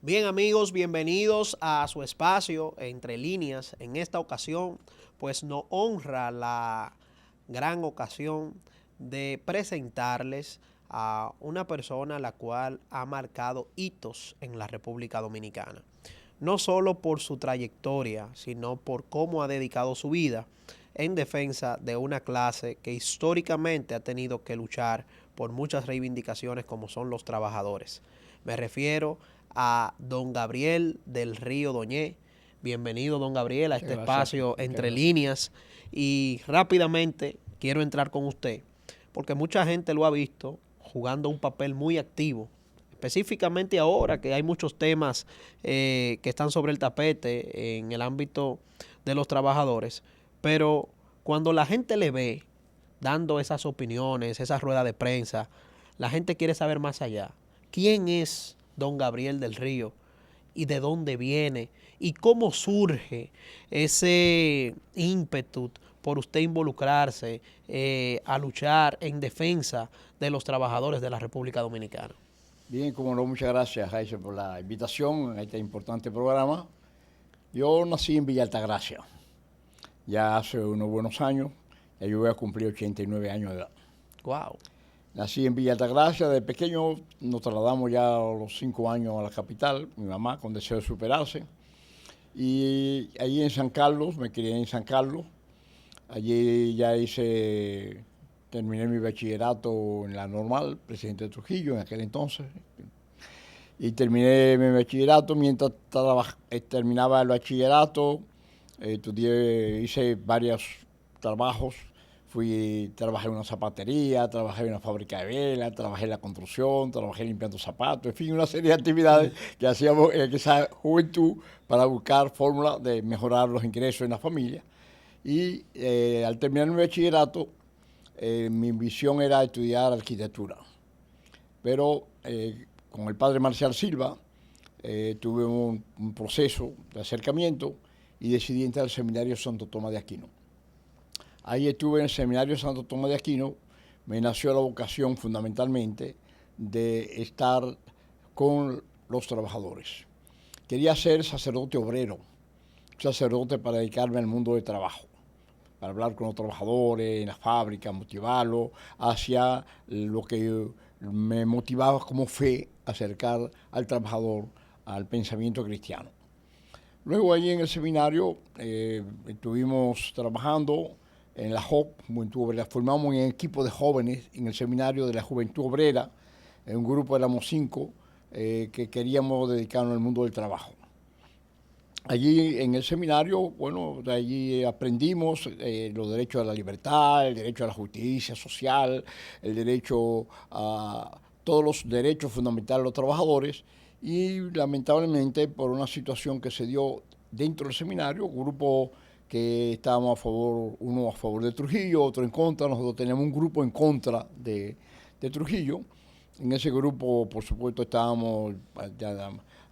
Bien amigos, bienvenidos a su espacio Entre Líneas. En esta ocasión, pues nos honra la gran ocasión de presentarles a una persona la cual ha marcado hitos en la República Dominicana. No solo por su trayectoria, sino por cómo ha dedicado su vida en defensa de una clase que históricamente ha tenido que luchar por muchas reivindicaciones como son los trabajadores. Me refiero a don Gabriel del Río Doñé. Bienvenido, don Gabriel, a este espacio Entre Líneas. Y rápidamente quiero entrar con usted, porque mucha gente lo ha visto jugando un papel muy activo, específicamente ahora que hay muchos temas que están sobre el tapete en el ámbito de los trabajadores, pero cuando la gente le ve dando esas opiniones, esas ruedas de prensa, la gente quiere saber más allá. ¿Quién es don Gabriel del Río y de dónde viene y cómo surge ese ímpetu por usted involucrarse a luchar en defensa de los trabajadores de la República Dominicana? Bien, como no, muchas gracias, Jaime, por la invitación a este importante programa. Yo nací en Villa Altagracia, ya hace unos buenos años, ya yo voy a cumplir 89 años de edad. Wow. Nací en Villa Altagracia, de pequeño nos trasladamos ya a los 5 años a la capital, mi mamá con deseo de superarse. Y allí en San Carlos, me crié en San Carlos, allí ya terminé mi bachillerato en la normal, Presidente Trujillo en aquel entonces. Y terminé mi bachillerato. Mientras terminaba el bachillerato, hice varios trabajos. Trabajé en una zapatería, trabajé en una fábrica de velas, trabajé en la construcción, trabajé limpiando zapatos, en fin, una serie de actividades que hacíamos en esa juventud para buscar fórmulas de mejorar los ingresos en la familia. Y al terminar mi bachillerato, mi visión era estudiar arquitectura. Pero con el padre Marcial Silva tuve un proceso de acercamiento y decidí entrar al seminario Santo Tomás de Aquino. Ahí estuve en el seminario Santo Tomás de Aquino, me nació la vocación fundamentalmente de estar con los trabajadores. Quería ser sacerdote obrero, sacerdote para dedicarme al mundo del trabajo, para hablar con los trabajadores en la fábrica, motivarlos hacia lo que me motivaba como fe, acercar al trabajador al pensamiento cristiano. Luego allí en el seminario estuvimos trabajando en la JOP, Juventud Obrera. Formamos un equipo de jóvenes en el seminario de la Juventud Obrera, en un grupo éramos 5 que queríamos dedicarnos al mundo del trabajo. Allí en el seminario, bueno, de allí aprendimos los derechos a la libertad, el derecho a la justicia social, el derecho a todos los derechos fundamentales de los trabajadores y lamentablemente por una situación que se dio dentro del seminario, un grupo que estábamos a favor, uno a favor de Trujillo, otro en contra, nosotros tenemos un grupo en contra de Trujillo. En ese grupo, por supuesto,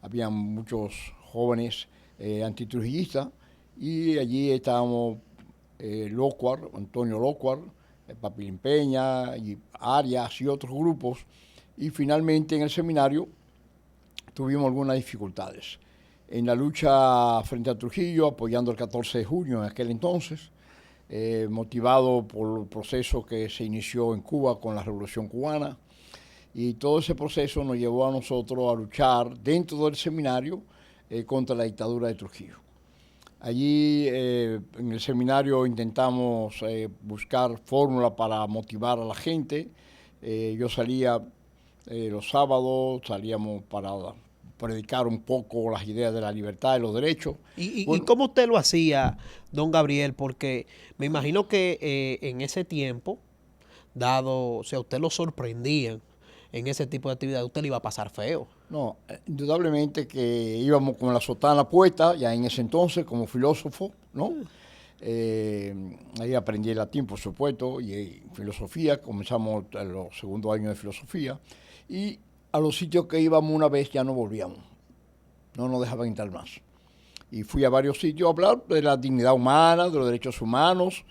había muchos jóvenes antitrujillistas y allí estábamos Antonio Locuar, Papilín Peña, y Arias y otros grupos. Y finalmente en el seminario tuvimos algunas dificultades. En la lucha frente a Trujillo, apoyando el 14 de junio en aquel entonces, motivado por el proceso que se inició en Cuba con la Revolución Cubana, y todo ese proceso nos llevó a nosotros a luchar dentro del seminario contra la dictadura de Trujillo. Allí en el seminario intentamos buscar fórmulas para motivar a la gente. Yo salía los sábados, salíamos para predicar un poco las ideas de la libertad y los derechos. ¿Y cómo usted lo hacía, don Gabriel? Porque me imagino que en ese tiempo, o sea, usted lo sorprendían en ese tipo de actividad, usted le iba a pasar feo. No, indudablemente que íbamos con la sotana puesta, ya en ese entonces, como filósofo, ¿no? Ahí aprendí el latín, por supuesto, y filosofía, comenzamos los segundos años de filosofía, y a los sitios que íbamos una vez ya no volvíamos, no nos dejaban entrar más. Y fui a varios sitios a hablar de la dignidad humana, de los derechos humanos,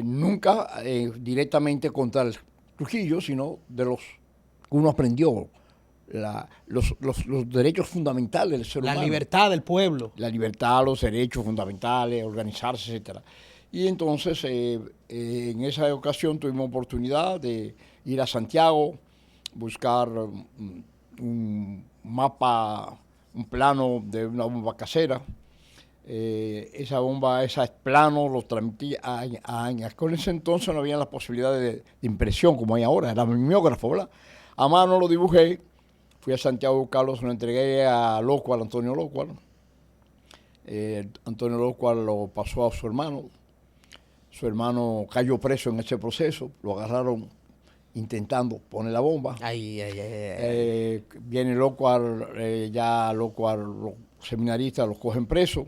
nunca directamente contra el Trujillo, sino de los que uno aprendió los derechos fundamentales del ser La humano. libertad del pueblo. La libertad, los derechos fundamentales, organizarse, etcétera. Y entonces, en esa ocasión tuvimos oportunidad de ir a Santiago, buscar un mapa, un plano de una bomba casera. Esa bomba, ese plano lo transmití con ese entonces no había las posibilidades de impresión como hay ahora, era mimeógrafo, ¿verdad? A mano lo dibujé, fui a Santiago a buscarlo, se lo entregué a Locual, Antonio Locual. Antonio Locual lo pasó a su hermano cayó preso en ese proceso, lo agarraron intentando poner la bomba. Viene Locual, ya Locual, los seminaristas los cogen preso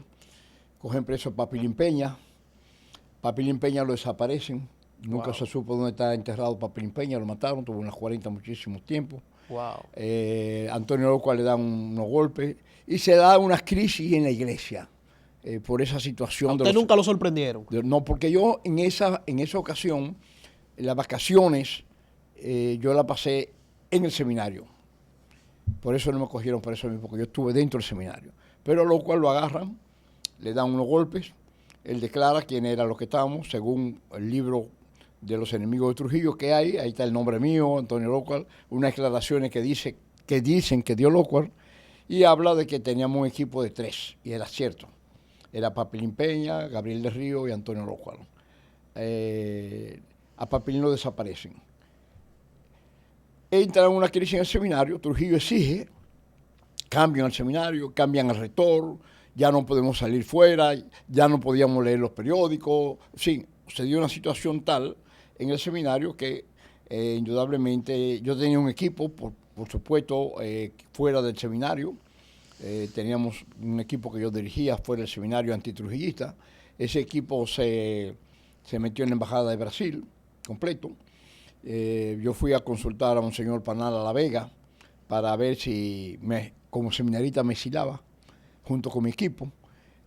a Papilín Peña. Papilín Peña lo desaparecen. Nunca se supo dónde está enterrado Papilín Peña, lo mataron, tuvo unas 40 muchísimos tiempos. Antonio Locual le dan unos golpes y se da unas crisis en la iglesia por esa situación. ¿A usted nunca lo sorprendieron? No, porque yo en esa ocasión, en las vacaciones, yo la pasé en el seminario. Por eso no me cogieron preso a mí, porque yo estuve dentro del seminario. Pero Locual lo agarran, le dan unos golpes, él declara quién era los que estábamos, según el libro de los enemigos de Trujillo que hay, ahí está el nombre mío, Antonio Locual, unas declaraciones que dicen que dio Locual, y habla de que teníamos un equipo de 3, y era cierto. Era Papilín Peña, Gabriel de Río y Antonio Locual. A Papilín lo desaparecen. Entra en una crisis en el seminario, Trujillo exige, cambian el seminario, cambian el rector, ya no podemos salir fuera, ya no podíamos leer los periódicos, sí, se dio una situación tal en el seminario que indudablemente yo tenía un equipo, por supuesto, fuera del seminario, teníamos un equipo que yo dirigía fuera del seminario antitrujillista, ese equipo se metió en la Embajada de Brasil, completo. Yo fui a consultar a Monseñor Panal a La Vega para ver si como seminarista me exilaba junto con mi equipo.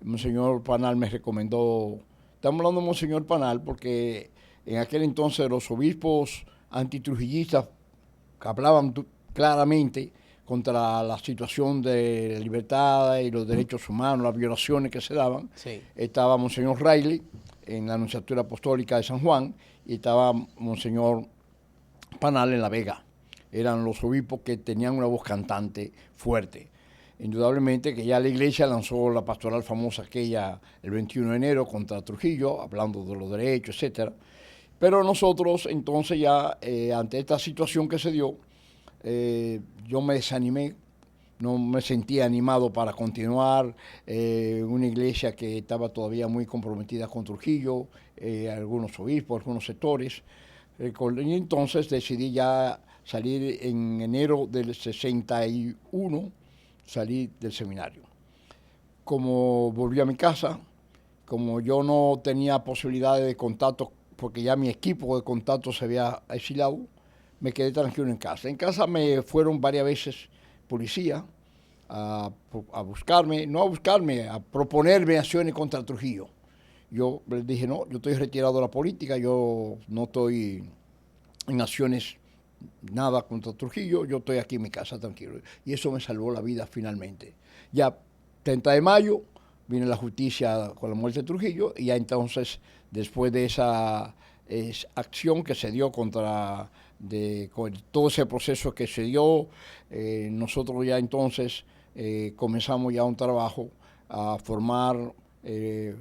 Monseñor Panal me recomendó, estamos hablando de Monseñor Panal porque en aquel entonces los obispos antitrujillistas hablaban claramente contra la situación de libertad y los derechos humanos, las violaciones que se daban. Sí. Estaba Monseñor Riley en la Anunciatura Apostólica de San Juan y estaba Monseñor Panal en La Vega. Eran los obispos que tenían una voz cantante fuerte. Indudablemente que ya la iglesia lanzó la pastoral famosa aquella el 21 de enero contra Trujillo, hablando de los derechos, etcétera. Pero nosotros entonces ya, ante esta situación que se dio, yo me desanimé, no me sentía animado para continuar, una iglesia que estaba todavía muy comprometida con Trujillo, algunos obispos, algunos sectores, y entonces decidí ya salir en enero del 61, salí del seminario. Como volví a mi casa, como yo no tenía posibilidades de contacto, porque ya mi equipo de contacto se había exilado, me quedé tranquilo en casa. En casa me fueron varias veces policías a buscarme, no a buscarme, a proponerme acciones contra Trujillo. Yo les dije, no, yo estoy retirado de la política, yo no estoy en acciones nada contra Trujillo, yo estoy aquí en mi casa tranquilo. Y eso me salvó la vida finalmente. Ya 30 de mayo viene la justicia con la muerte de Trujillo y ya entonces, después de esa acción que se dio con todo ese proceso que se dio, nosotros ya entonces comenzamos ya un trabajo a formar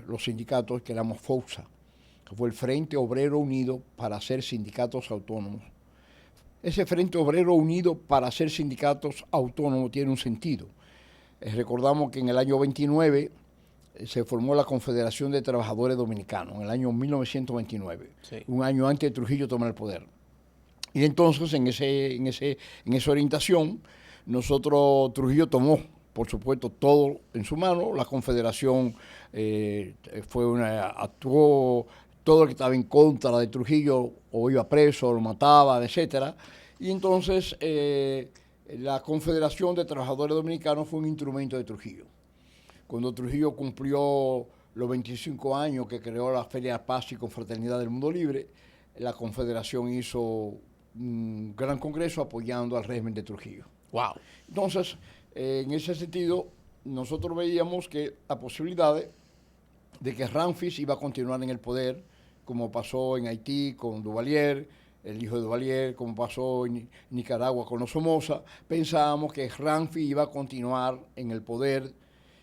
los sindicatos que éramos FOUSA, que fue el Frente Obrero Unido para hacer sindicatos autónomos. Ese Frente Obrero Unido para hacer sindicatos autónomos tiene un sentido. Recordamos que en el año 29 se formó la Confederación de Trabajadores Dominicanos, en el año 1929, sí, un año antes de Trujillo tomar el poder. Y entonces en esa orientación, Trujillo tomó, por supuesto, todo en su mano. La Confederación actuó, todo el que estaba en contra de Trujillo o iba preso, o lo mataba, etcétera. Y entonces la Confederación de Trabajadores Dominicanos fue un instrumento de Trujillo. Cuando Trujillo cumplió los 25 años que creó la Feria de Paz y Confraternidad del Mundo Libre, la Confederación hizo un gran congreso apoyando al régimen de Trujillo. Wow. Entonces, en ese sentido, nosotros veíamos que la posibilidad de que Ramfis iba a continuar en el poder, como pasó en Haití con Duvalier, el hijo de Duvalier, como pasó en Nicaragua con los Somoza, pensábamos que Ramfis iba a continuar en el poder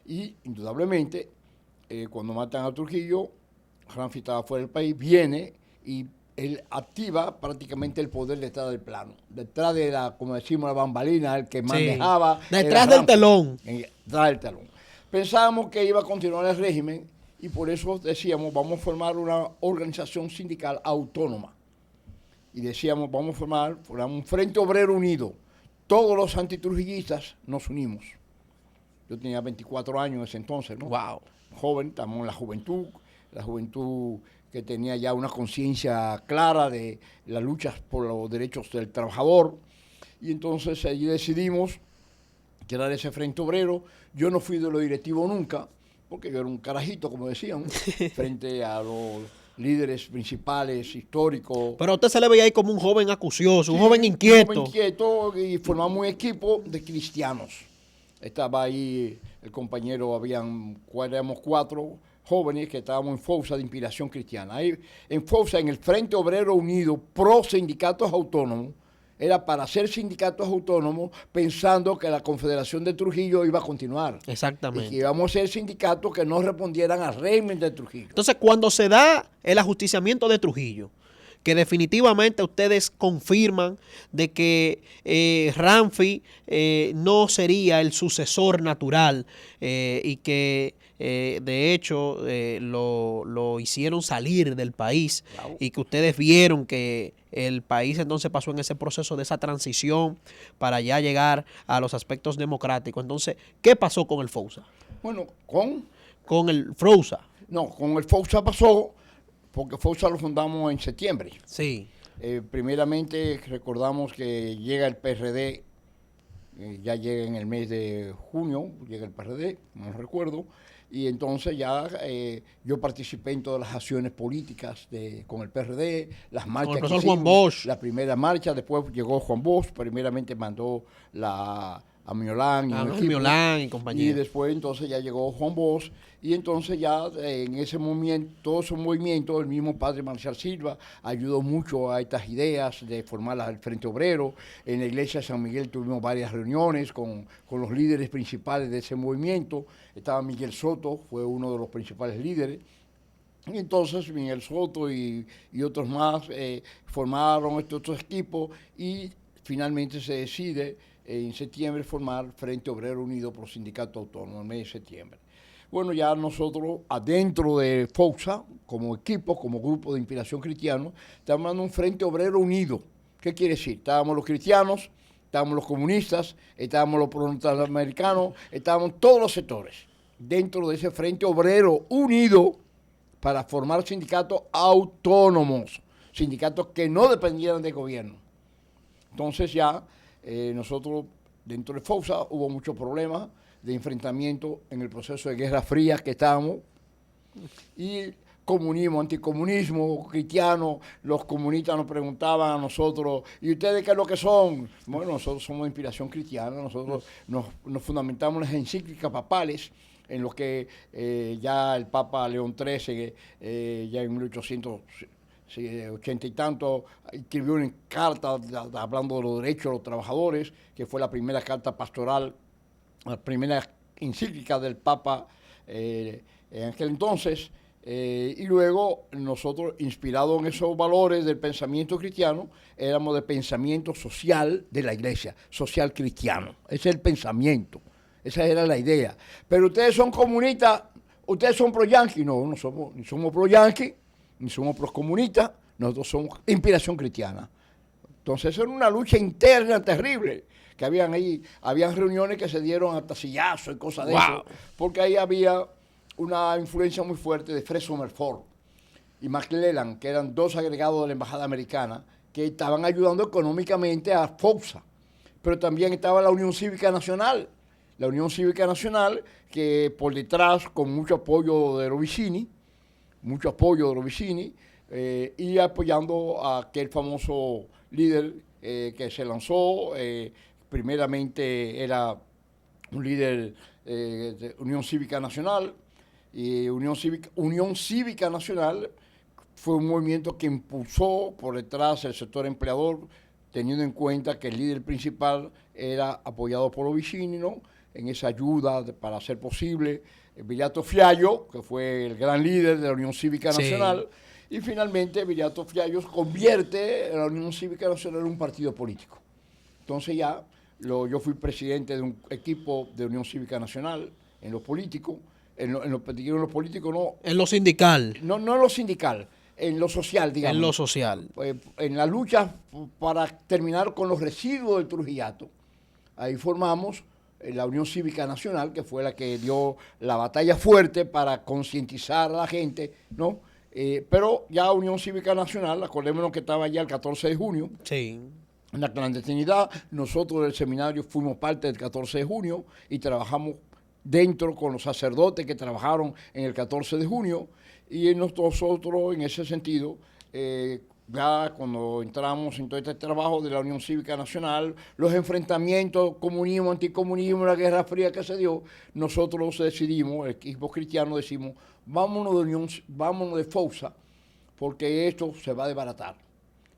y, indudablemente, cuando matan a Trujillo, Ramfis estaba fuera del país, viene y él activa prácticamente el poder detrás del plano, detrás de la, como decimos, la bambalina, el que manejaba. Detrás del telón. Detrás del telón. Pensábamos que iba a continuar el régimen y por eso decíamos, vamos a formar una organización sindical autónoma. Y decíamos, vamos a formar un Frente Obrero Unido. Todos los antitrujillistas nos unimos. Yo tenía 24 años en ese entonces, ¿no? Wow. Joven, estamos en la juventud que tenía ya una conciencia clara de las luchas por los derechos del trabajador. Y entonces allí decidimos crear ese Frente Obrero. Yo no fui de lo directivo nunca, porque yo era un carajito, como decían, frente a los líderes principales, históricos. Pero a usted se le veía ahí como un joven acucioso, un Sí, joven inquieto. Un joven inquieto, y formamos un equipo de cristianos. Estaba ahí el compañero, éramos 4 jóvenes que estábamos en FOUSA de inspiración cristiana. Ahí, en FOUSA, en el Frente Obrero Unido, pro sindicatos autónomos, era para hacer sindicatos autónomos pensando que la Confederación de Trujillo iba a continuar. Exactamente. Y que íbamos a ser sindicatos que no respondieran al régimen de Trujillo. Entonces, cuando se da el ajusticiamiento de Trujillo, que definitivamente ustedes confirman de que Ramfis no sería el sucesor natural y que de hecho lo hicieron salir del país, wow, y que ustedes vieron que el país entonces pasó en ese proceso de esa transición para ya llegar a los aspectos democráticos. Entonces, ¿qué pasó con el FOUSA? Bueno, con el FROUSA. No, con el FOUSA pasó, porque FOUSA lo fundamos en septiembre. Sí. Primeramente recordamos que llega el PRD, ya llega en el mes de junio, llega el PRD, no recuerdo, y entonces ya yo participé en todas las acciones políticas con el PRD, las marchas. Con el profesor Juan Bosch. La primera marcha, después llegó Juan Bosch, primeramente mandó a Miolán y compañía. Y después entonces ya llegó Juan Bosch, y entonces ya en ese momento, todo ese movimiento, el mismo padre Marcial Silva ayudó mucho a estas ideas de formar el Frente Obrero. En la iglesia de San Miguel tuvimos varias reuniones con los líderes principales de ese movimiento. Estaba Miguel Soto, fue uno de los principales líderes. Y entonces Miguel Soto y otros más formaron estos equipos y finalmente se decide en septiembre formar Frente Obrero Unido por Sindicato Autónomo, en el mes de septiembre. Bueno, ya nosotros adentro de FOUSA, como equipo, como grupo de inspiración cristiano, estamos dando un Frente Obrero Unido. ¿Qué quiere decir? Estábamos los cristianos, estábamos los comunistas, estábamos los pro-norteamericanos, estábamos todos los sectores dentro de ese Frente Obrero Unido para formar sindicatos autónomos, sindicatos que no dependieran del gobierno. Entonces ya nosotros dentro de FOUSA hubo muchos problemas de enfrentamiento en el proceso de Guerra Fría que estábamos, y comunismo, anticomunismo, cristiano, los comunistas nos preguntaban a nosotros, ¿y ustedes qué es lo que son? Bueno, nosotros somos de inspiración cristiana, nosotros nos fundamentamos en las encíclicas papales, en los que ya el Papa León XIII, ya en 1880 y tanto, escribió una carta hablando de los derechos de los trabajadores, que fue la primera carta pastoral, la primera encíclica del Papa en aquel entonces, y luego nosotros, inspirados en esos valores del pensamiento cristiano, éramos de pensamiento social de la iglesia, social cristiano. Ese es el pensamiento, esa era la idea. Pero ustedes son comunistas, ustedes son pro-yanqui. No, no somos, ni somos pro-yanqui, ni somos pro-comunistas, nosotros somos inspiración cristiana. Entonces era una lucha interna terrible, que habían reuniones que se dieron hasta sillazos y cosas de eso, porque ahí había una influencia muy fuerte de Fred Summerford y McClellan, que eran 2 agregados de la Embajada Americana, que estaban ayudando económicamente a FOUSA. Pero también estaba la Unión Cívica Nacional, que por detrás, con mucho apoyo de Rovicini, y apoyando a aquel famoso líder que se lanzó primeramente era un líder de Unión Cívica Nacional, y Unión Cívica Nacional fue un movimiento que impulsó por detrás el sector empleador, teniendo en cuenta que el líder principal era apoyado por Vicini, ¿no? En esa ayuda para hacer posible Viriato Fiallo, que fue el gran líder de la Unión Cívica Nacional, y finalmente Viriato Fiallo convierte a la Unión Cívica Nacional en un partido político. Entonces ya yo fui presidente de un equipo de Unión Cívica Nacional en lo político, en lo político no. En lo sindical. No en lo sindical, en lo social, digamos. En lo social. En la lucha para terminar con los residuos del Trujillato. Ahí formamos la Unión Cívica Nacional, que fue la que dio la batalla fuerte para concientizar a la gente, ¿no? Pero ya Unión Cívica Nacional, acordémonos que estaba ya el 14 de junio. Sí. En la clandestinidad, nosotros del seminario fuimos parte del 14 de junio y trabajamos dentro con los sacerdotes que trabajaron en el 14 de junio, y nosotros en ese sentido, ya cuando entramos en todo este trabajo de la Unión Cívica Nacional, los enfrentamientos, comunismo, anticomunismo, la Guerra Fría que se dio, nosotros decidimos, el equipo cristiano decimos, vámonos de FOUSA, porque esto se va a desbaratar.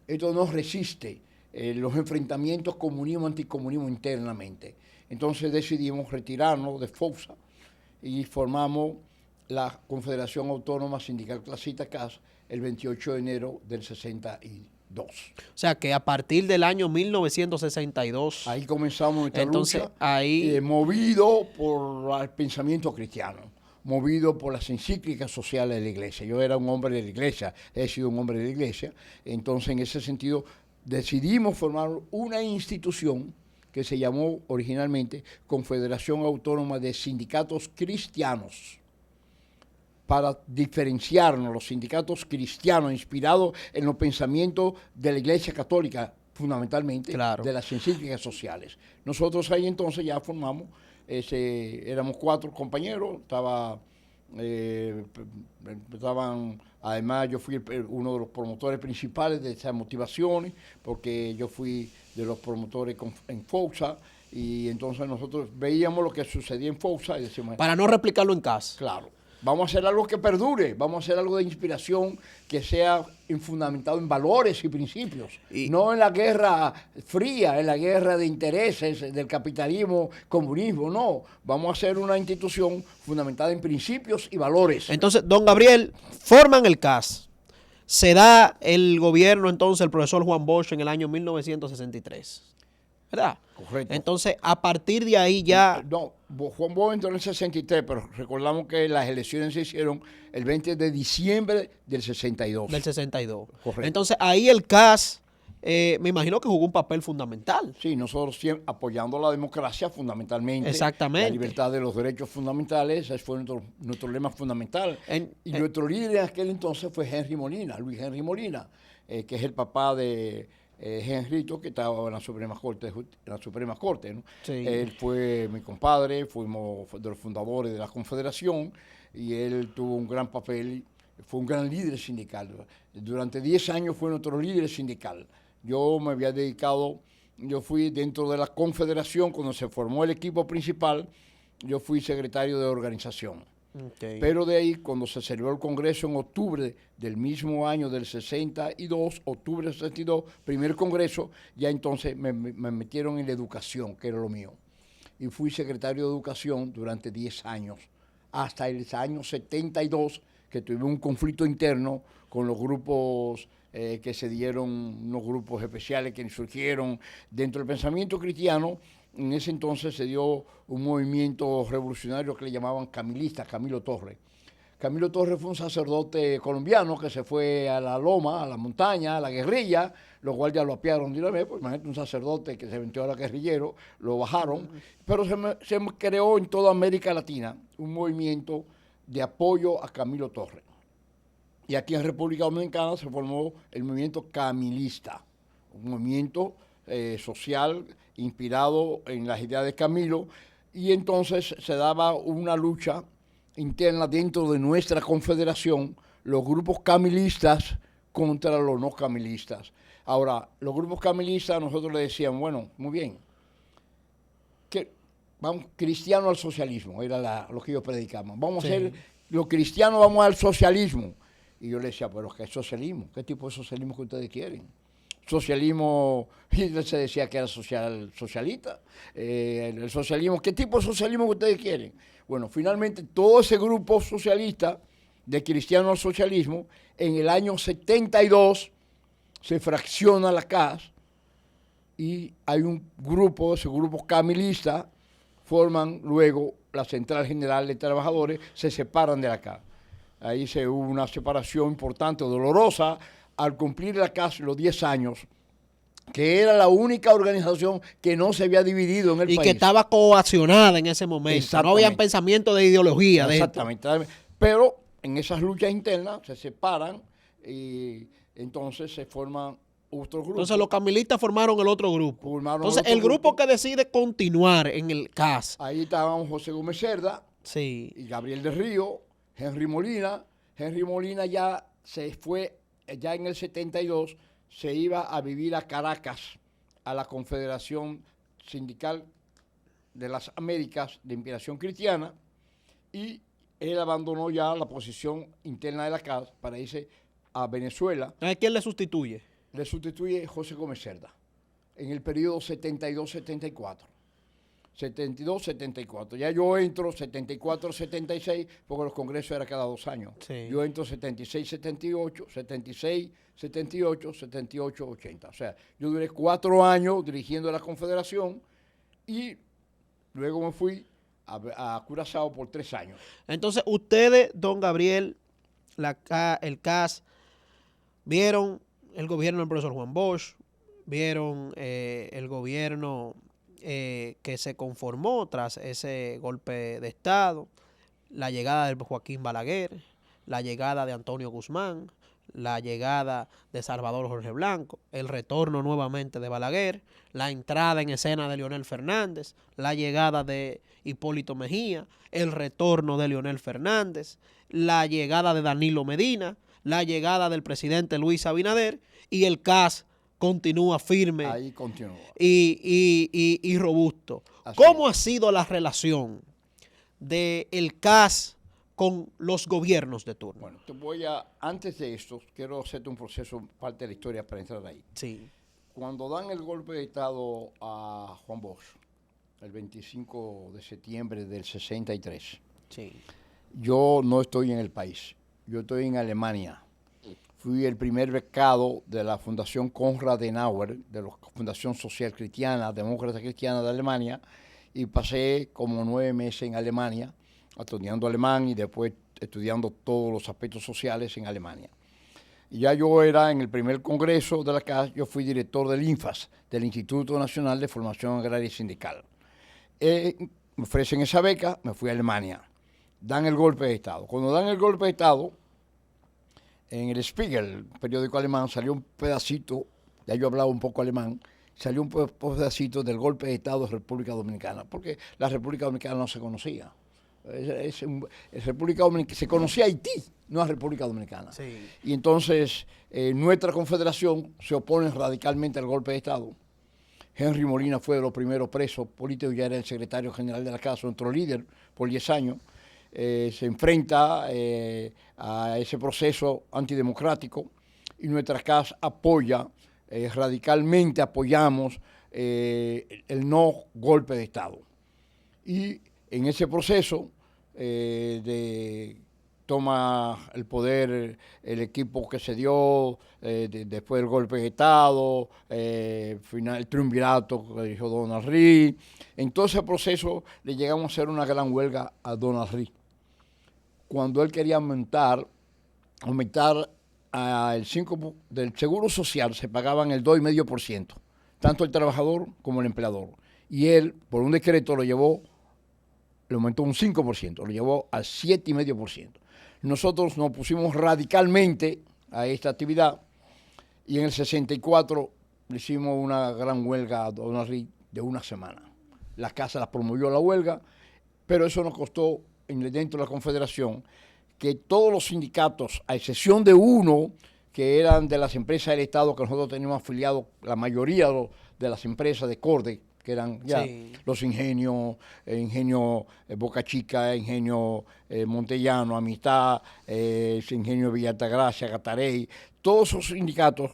Esto no resiste los enfrentamientos comunismo, anticomunismo internamente. Entonces decidimos retirarnos de FOUSA y formamos la Confederación Autónoma Sindical Clasista CAS el 28 de enero del 62. O sea que a partir del año 1962... Ahí comenzamos nuestra entonces, lucha, movido por el pensamiento cristiano, movido por las encíclicas sociales de la Iglesia. Yo era un hombre de la Iglesia, he sido un hombre de la Iglesia, entonces en ese sentido decidimos formar una institución que se llamó originalmente Confederación Autónoma de Sindicatos Cristianos, para diferenciarnos los sindicatos cristianos inspirados en los pensamientos de la Iglesia Católica, fundamentalmente, claro, de las encíclicas sociales. Nosotros ahí entonces ya formamos, éramos 4 compañeros, además yo fui uno de los promotores principales de esas motivaciones, porque yo fui de los promotores en FOUSA, y entonces nosotros veíamos lo que sucedía en FOUSA y decíamos... Para no replicarlo en casa. Claro. Vamos a hacer algo que perdure, vamos a hacer algo de inspiración que sea fundamentado en valores y principios, no en la guerra fría, en la guerra de intereses del capitalismo, comunismo, no. Vamos a hacer una institución fundamentada en principios y valores. Entonces, don Gabriel, forman el CAS. Se da el gobierno entonces el profesor Juan Bosch en el año 1963. ¿Verdad? Correcto. Entonces, a partir de ahí ya... No, Juan Bosch entró en el 63, pero recordamos que las elecciones se hicieron el 20 de diciembre del 62. Del 62. Correcto. Entonces, ahí el CAS, me imagino que jugó un papel fundamental. Sí, nosotros siempre apoyando la democracia fundamentalmente. Exactamente. La libertad de los derechos fundamentales, ese fue nuestro lema fundamental. Nuestro líder en aquel entonces fue Luis Henry Molina, que es el papá de... Henrito, que estaba en la Suprema Corte, ¿no? Sí. Él fue mi compadre, fuimos de los fundadores de la Confederación, y él tuvo un gran papel, fue un gran líder sindical. Durante 10 años fue nuestro líder sindical. Yo me había dedicado, yo fui dentro de la Confederación, cuando se formó el equipo principal, yo fui secretario de organización. Okay. Pero de ahí, cuando se celebró el Congreso en octubre del mismo año del 62, octubre del 62, primer Congreso, ya entonces me metieron en la educación, que era lo mío. Y fui secretario de Educación durante 10 años, hasta el año 72, que tuve un conflicto interno con los grupos que se dieron, unos grupos especiales que surgieron dentro del pensamiento cristiano. En ese entonces se dio un movimiento revolucionario que le llamaban camilista, Camilo Torres. Camilo Torres fue un sacerdote colombiano que se fue a la loma, a la montaña, a la guerrilla. Los guardias lo apiaron de una vez, pues imagínate un sacerdote que se metió a la guerrillero, lo bajaron. Pero se creó en toda América Latina un movimiento de apoyo a Camilo Torres. Y aquí en República Dominicana se formó el movimiento camilista, un movimiento social inspirado en las ideas de Camilo, y entonces se daba una lucha interna dentro de nuestra confederación, los grupos camilistas contra los no camilistas. Ahora, los grupos camilistas nosotros le decíamos, bueno, muy bien, vamos, cristiano al socialismo, era lo que ellos predicaban. Vamos Sí. a ser los cristianos, vamos al socialismo. Y yo le decía, pero ¿qué es socialismo? ¿Qué tipo de socialismo que ustedes quieren? Socialismo, Hitler se decía que era socialista. El socialismo, ¿qué tipo de socialismo que ustedes quieren? Bueno, finalmente todo ese grupo socialista, de cristiano al socialismo, en el año 72 se fracciona la CAS y hay un grupo, ese grupo camilista, forman luego la Central General de Trabajadores, se separan de la CAS. Ahí se hubo una separación importante, dolorosa, al cumplir la CAS los 10 años, que era la única organización que no se había dividido en el Y país. que estaba coaccionada en ese momento. No había pensamiento de ideología. Exactamente. Pero en esas luchas internas se separan y entonces se forman otros grupos. Entonces los camilistas formaron el otro grupo. Entonces el grupo que decide continuar en el CAS. Ahí estaban José Gómez Cerda, sí, y Gabriel del Río, Henry Molina. Henry Molina ya se fue, ya en el 72, se iba a vivir a Caracas, a la Confederación Sindical de las Américas de Inspiración Cristiana, y él abandonó ya la posición interna de la CAS para irse a Venezuela. ¿A quién le sustituye? Le sustituye José Gómez Cerda en el periodo 72-74. 72-74. Ya yo entro 74-76 porque los congresos eran cada 2 años. Sí. Yo entro 76-78, 76-78, 78-80. O sea, yo duré 4 años dirigiendo la Confederación y luego me fui a Curazao por 3 años. Entonces ustedes, don Gabriel, el CAS, vieron el gobierno del profesor Juan Bosch, vieron el gobierno que se conformó tras ese golpe de Estado, la llegada de Joaquín Balaguer, la llegada de Antonio Guzmán, la llegada de Salvador Jorge Blanco, el retorno nuevamente de Balaguer, la entrada en escena de Leonel Fernández, la llegada de Hipólito Mejía, el retorno de Leonel Fernández, la llegada de Danilo Medina, la llegada del presidente Luis Abinader, y el CAS continúa firme. Ahí continúa. Y robusto. Así ¿Cómo es. ha sido la relación del CAS con los gobiernos de turno? Bueno, antes de esto, quiero hacerte un proceso, parte de la historia para entrar ahí. Sí. Cuando dan el golpe de Estado a Juan Bosch, el 25 de septiembre del 63, Sí. yo no estoy en el país, yo estoy en Alemania. Fui el primer becado de la Fundación Konrad Adenauer, de la Fundación Social Cristiana, Demócrata Cristiana de Alemania, y pasé como 9 meses en Alemania, estudiando alemán y después estudiando todos los aspectos sociales en Alemania. Y ya yo era en el primer congreso de la CAS, yo fui director del INFAS, del Instituto Nacional de Formación Agraria y Sindical. Me ofrecen esa beca, me fui a Alemania. Dan el golpe de Estado. Cuando dan el golpe de Estado, en el Spiegel, periódico alemán, salió un pedacito, ya yo hablaba un poco alemán, salió un pedacito del golpe de Estado de República Dominicana, porque la República Dominicana no se conocía. República Dominicana, se conocía Haití, no la República Dominicana. Sí. Y entonces nuestra confederación se opone radicalmente al golpe de Estado. Henry Molina fue de los primeros presos políticos, ya era el secretario general de la CAS, nuestro líder por 10 años. Se enfrenta a ese proceso antidemocrático y nuestra CAS apoya, radicalmente apoyamos el no golpe de Estado. Y en ese proceso toma el poder el equipo que se dio después del golpe de Estado, el triunvirato que dirigió Donald Reed. En todo ese proceso le llegamos a hacer una gran huelga a Donald Reed. Cuando él quería aumentar el 5% del seguro social, se pagaban el 2,5%, tanto el trabajador como el empleador. Y él, por un decreto, le aumentó un 5%, lo llevó al 7,5%. Nosotros nos pusimos radicalmente a esta actividad y en el 64 le hicimos una gran huelga a Donald Reed de 1 semana. La casa la promovió la huelga, pero eso nos costó dentro de la Confederación que todos los sindicatos, a excepción de uno que eran de las empresas del Estado que nosotros teníamos afiliados, la mayoría de las empresas de Corde, que eran ya los ingenios, Ingenio Boca Chica, Ingenio Montellano, Amistad, Ingenio Villa Altagracia, Gatarey, todos esos sindicatos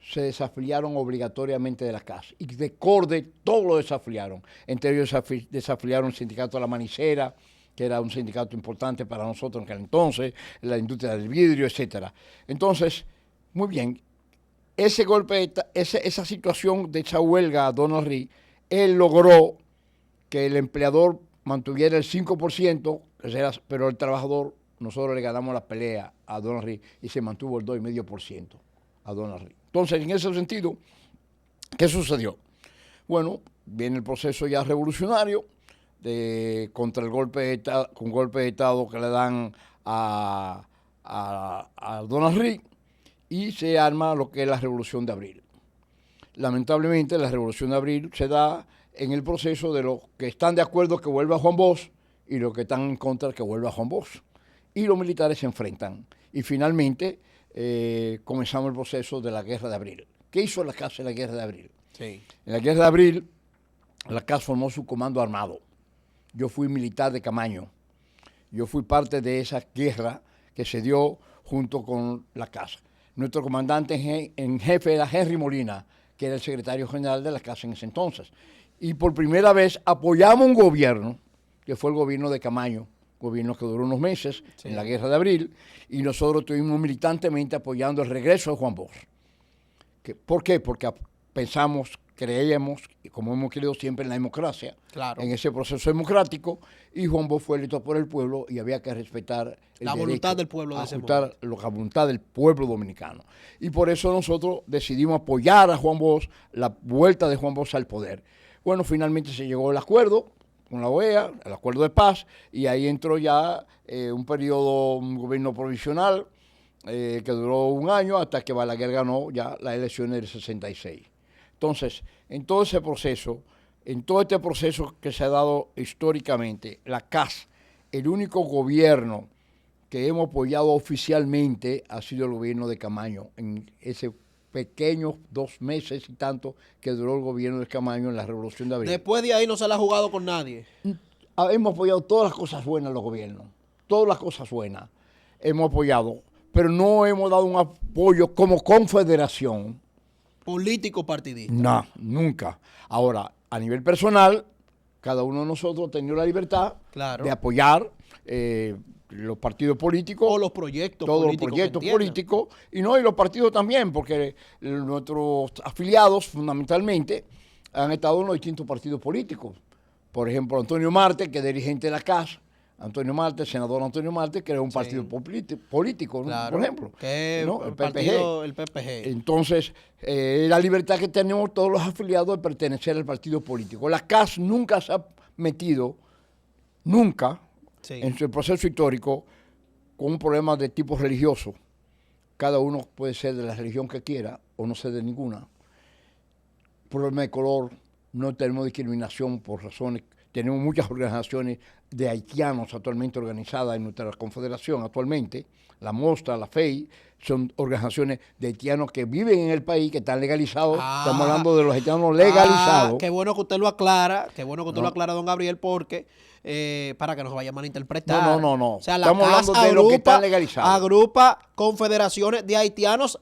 se desafiliaron obligatoriamente de la CAS. Y de CORDE todos lo desafiliaron. Entre ellos desafiliaron el sindicato de la Manicera, que era un sindicato importante para nosotros en aquel entonces, la industria del vidrio, etcétera. Entonces, muy bien, ese golpe, esa situación de esa huelga a Donald Reed, él logró que el empleador mantuviera el 5%, pero el trabajador, nosotros le ganamos la pelea a Donald Reed y se mantuvo el 2,5% a Donald Reed. Entonces, en ese sentido, ¿qué sucedió? Bueno, viene el proceso ya revolucionario contra el golpe de Estado que le dan a Donald Reed y se arma lo que es la Revolución de Abril. Lamentablemente, la Revolución de Abril se da en el proceso de los que están de acuerdo que vuelva Juan Bosch y los que están en contra que vuelva Juan Bosch. Y los militares se enfrentan. Y finalmente comenzamos el proceso de la Guerra de Abril. ¿Qué hizo la CAS en la Guerra de Abril? Sí. En la Guerra de Abril, la CAS formó su comando armado. Yo fui militar de Camaño. Yo fui parte de esa guerra que se dio junto con la CAS. Nuestro comandante en jefe era Henry Molina, que era el secretario general de la CAS en ese entonces. Y por primera vez apoyamos un gobierno, que fue el gobierno de Camaño, gobierno que duró unos meses en la Guerra de Abril, y nosotros estuvimos militantemente apoyando el regreso de Juan Bosch. ¿Por qué? Porque pensamos, creíamos, y como hemos creído siempre en la democracia, en ese proceso democrático, y Juan Bosch fue electo por el pueblo y había que respetar la voluntad del pueblo de ese momento. La voluntad del pueblo dominicano. Y por eso nosotros decidimos apoyar a Juan Bosch, la vuelta de Juan Bosch al poder. Bueno, finalmente se llegó al acuerdo con la OEA, el acuerdo de paz, y ahí entró ya un gobierno provisional que duró un año hasta que Balaguer ganó ya las elecciones del 66. Entonces, en todo este proceso que se ha dado históricamente, la CAS, el único gobierno que hemos apoyado oficialmente ha sido el gobierno de Camaño, en ese pequeños 2 meses y tanto que duró el gobierno de Camaño en la Revolución de Abril. Después de ahí no se la ha jugado con nadie. Hemos apoyado todas las cosas buenas de los gobiernos, todas las cosas buenas hemos apoyado, pero no hemos dado un apoyo como confederación. Político partidista. No, nunca. Ahora, a nivel personal, cada uno de nosotros ha tenido la libertad de apoyar los partidos políticos. O los proyectos todos políticos. Todos los proyectos políticos. Y los partidos también, porque nuestros afiliados, fundamentalmente, han estado en los distintos partidos políticos. Por ejemplo, Antonio Marte, que es dirigente de la CAS, senador Antonio Marte, que era un partido político, claro, por ejemplo. Que ¿no? el PPG. Entonces, la libertad que tenemos todos los afiliados de pertenecer al partido político. La CAS nunca se ha metido, en su proceso histórico, con un problema de tipo religioso. Cada uno puede ser de la religión que quiera o no ser de ninguna. Problema de color, no tenemos discriminación por razones. Tenemos muchas organizaciones de haitianos actualmente organizadas en nuestra confederación actualmente. La Mostra, la FEI, son organizaciones de haitianos que viven en el país, que están legalizados. Estamos hablando de los haitianos legalizados. Qué bueno que usted lo aclara, don Gabriel, porque para que no se vaya a malinterpretar. No. O sea, estamos hablando de los que están legalizados. Agrupa confederaciones de haitianos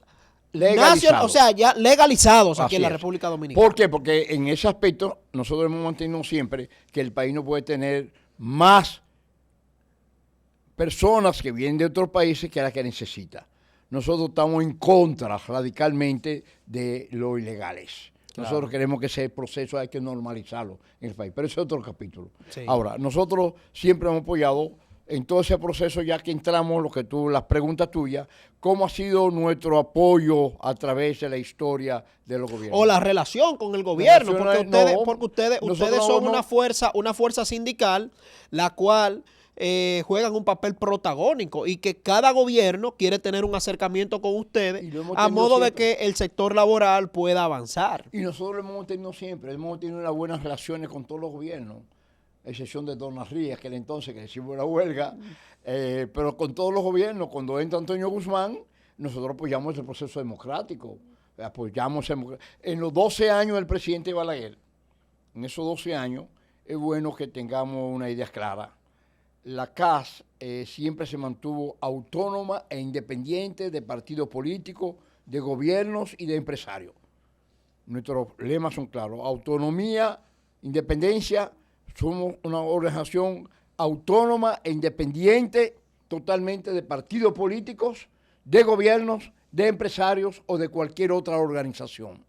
legalizados. ya legalizados aquí en la República Dominicana. ¿Por qué? Porque en ese aspecto nosotros hemos mantenido siempre que el país no puede tener más personas que vienen de otros países que las que necesita. Nosotros estamos en contra radicalmente de los ilegales. Claro. Nosotros queremos que ese proceso hay que normalizarlo en el país, pero ese es otro capítulo. Sí. Ahora, nosotros siempre hemos apoyado en todo ese proceso, ya que entramos, las preguntas tuyas, ¿cómo ha sido nuestro apoyo a través de la historia de los gobiernos? O la relación con el gobierno, porque ustedes son una fuerza sindical, la cual juegan un papel protagónico y que cada gobierno quiere tener un acercamiento con ustedes a modo de que el sector laboral pueda avanzar. Y nosotros lo hemos tenido siempre, hemos tenido unas buenas relaciones con todos los gobiernos, a excepción de Donald Reed, aquel entonces que hicimos la huelga, pero con todos los gobiernos. Cuando entra Antonio Guzmán, nosotros apoyamos el proceso democrático, en los 12 años del presidente Balaguer, en esos 12 años, es bueno que tengamos una idea clara. La CAS siempre se mantuvo autónoma e independiente de partidos políticos, de gobiernos y de empresarios. Nuestros lemas son claros: autonomía, independencia. Somos una organización autónoma e independiente totalmente de partidos políticos, de gobiernos, de empresarios o de cualquier otra organización.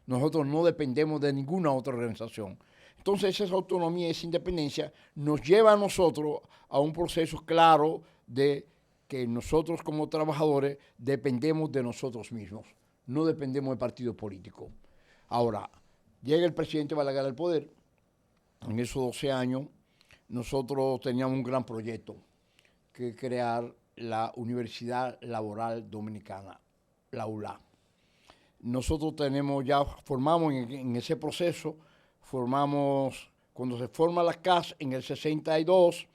Nosotros no dependemos de ninguna otra organización. Entonces esa autonomía y esa independencia nos lleva a nosotros a un proceso claro de que nosotros como trabajadores dependemos de nosotros mismos, no dependemos de partidos políticos. Ahora, llega el presidente Balaguer al poder. En esos 12 años nosotros teníamos un gran proyecto, que es crear la Universidad Laboral Dominicana, la ULA. Nosotros formamos en ese proceso, cuando se forma la CAS en el 62,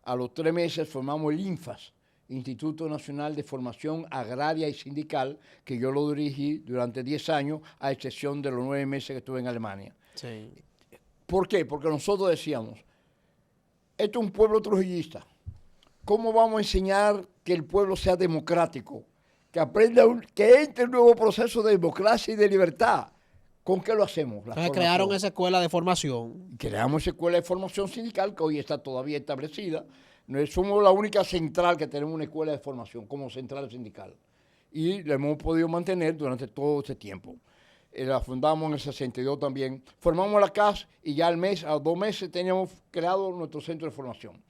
a los 3 meses formamos el INFAS, Instituto Nacional de Formación Agraria y Sindical, que yo lo dirigí durante 10 años, a excepción de los 9 meses que estuve en Alemania. Sí. ¿Por qué? Porque nosotros decíamos, esto es un pueblo trujillista. ¿Cómo vamos a enseñar que el pueblo sea democrático? Que aprenda, que entre un nuevo proceso de democracia y de libertad. ¿Con qué lo hacemos? Entonces crearon esa escuela de formación. Creamos esa escuela de formación sindical que hoy está todavía establecida. Somos la única central que tenemos una escuela de formación como central sindical. Y la hemos podido mantener durante todo este tiempo. La fundamos en el 62 también. Formamos la CAS y ya a 2 meses teníamos creado nuestro centro de formación.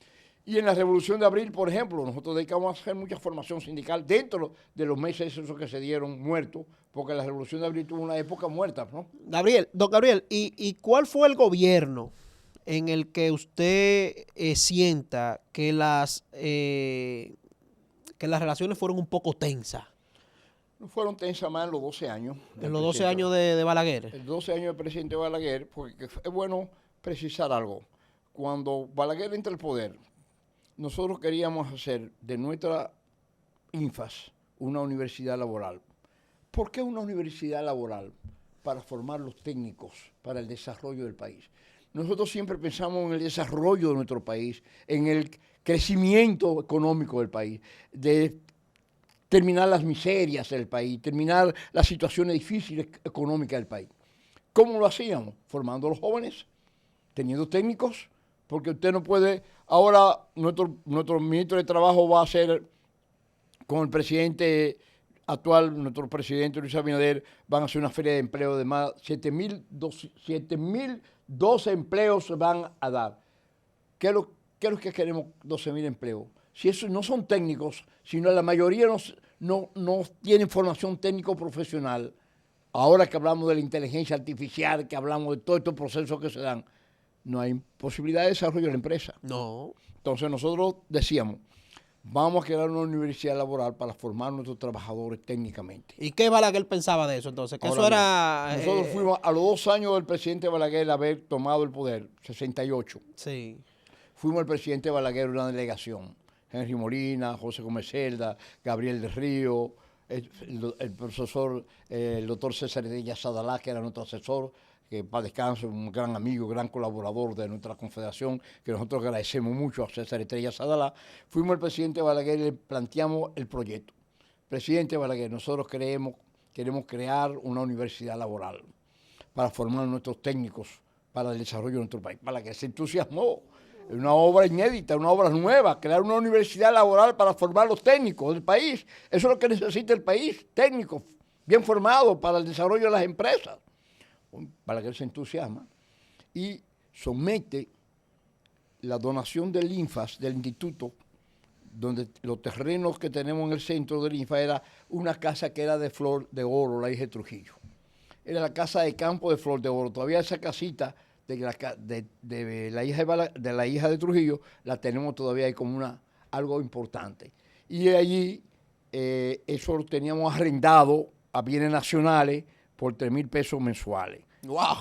Y en la Revolución de Abril, por ejemplo, nosotros dedicamos a hacer mucha formación sindical dentro de los meses esos que se dieron muertos, porque la Revolución de Abril tuvo una época muerta, ¿no? Don Gabriel, ¿y cuál fue el gobierno en el que usted sienta que las relaciones fueron un poco tensas? No fueron tensas más en los 12 años. En los 12 años de Balaguer. El 12 años del presidente Balaguer, porque es bueno precisar algo. Cuando Balaguer entra al poder, nosotros queríamos hacer de nuestra INFAS una universidad laboral. ¿Por qué una universidad laboral? Para formar los técnicos para el desarrollo del país. Nosotros siempre pensamos en el desarrollo de nuestro país, en el crecimiento económico del país, de terminar las miserias del país, terminar las situaciones difíciles económicas del país. ¿Cómo lo hacíamos? Formando a los jóvenes, teniendo técnicos, porque usted no puede. Ahora nuestro ministro de Trabajo va a hacer con el presidente actual, nuestro presidente Luis Abinader, van a hacer una feria de empleo de más 7.012 empleos se van a dar. ¿Qué es lo que queremos 12.000 empleos? Si esos no son técnicos, sino la mayoría no tienen formación técnico profesional, ahora que hablamos de la inteligencia artificial, que hablamos de todos estos procesos que se dan, no hay posibilidad de desarrollo de la empresa. No. Entonces nosotros decíamos, vamos a crear una universidad laboral para formar a nuestros trabajadores técnicamente. ¿Y qué Balaguer pensaba de eso entonces? Que ahora eso era... Nosotros fuimos a los 2 años del presidente Balaguer haber tomado el poder, 68. Sí. Fuimos al presidente Balaguer una delegación. Henry Molina, José Gómez Celda, Gabriel del Río, el profesor, el doctor César Estrella Sadalá, que era nuestro asesor, que para descanso, un gran amigo, gran colaborador de nuestra confederación, que nosotros agradecemos mucho a César Estrella Sadalá. Fuimos al presidente Balaguer y le planteamos el proyecto. Presidente Balaguer, nosotros queremos crear una universidad laboral para formar a nuestros técnicos para el desarrollo de nuestro país. Balaguer se entusiasmó. Es una obra inédita, una obra nueva, crear una universidad laboral para formar los técnicos del país. Eso es lo que necesita el país, técnicos bien formados para el desarrollo de las empresas. Balaguer se entusiasma y somete la donación del INFAS, del instituto, donde los terrenos que tenemos en el centro del INFAS era una casa que era de Flor de Oro, la hija de Trujillo. Era la casa de campo de Flor de Oro. Todavía esa casita de la hija de Trujillo la tenemos todavía ahí como algo importante. Y allí eso lo teníamos arrendado a bienes nacionales por 3.000 pesos mensuales. ¡Wow!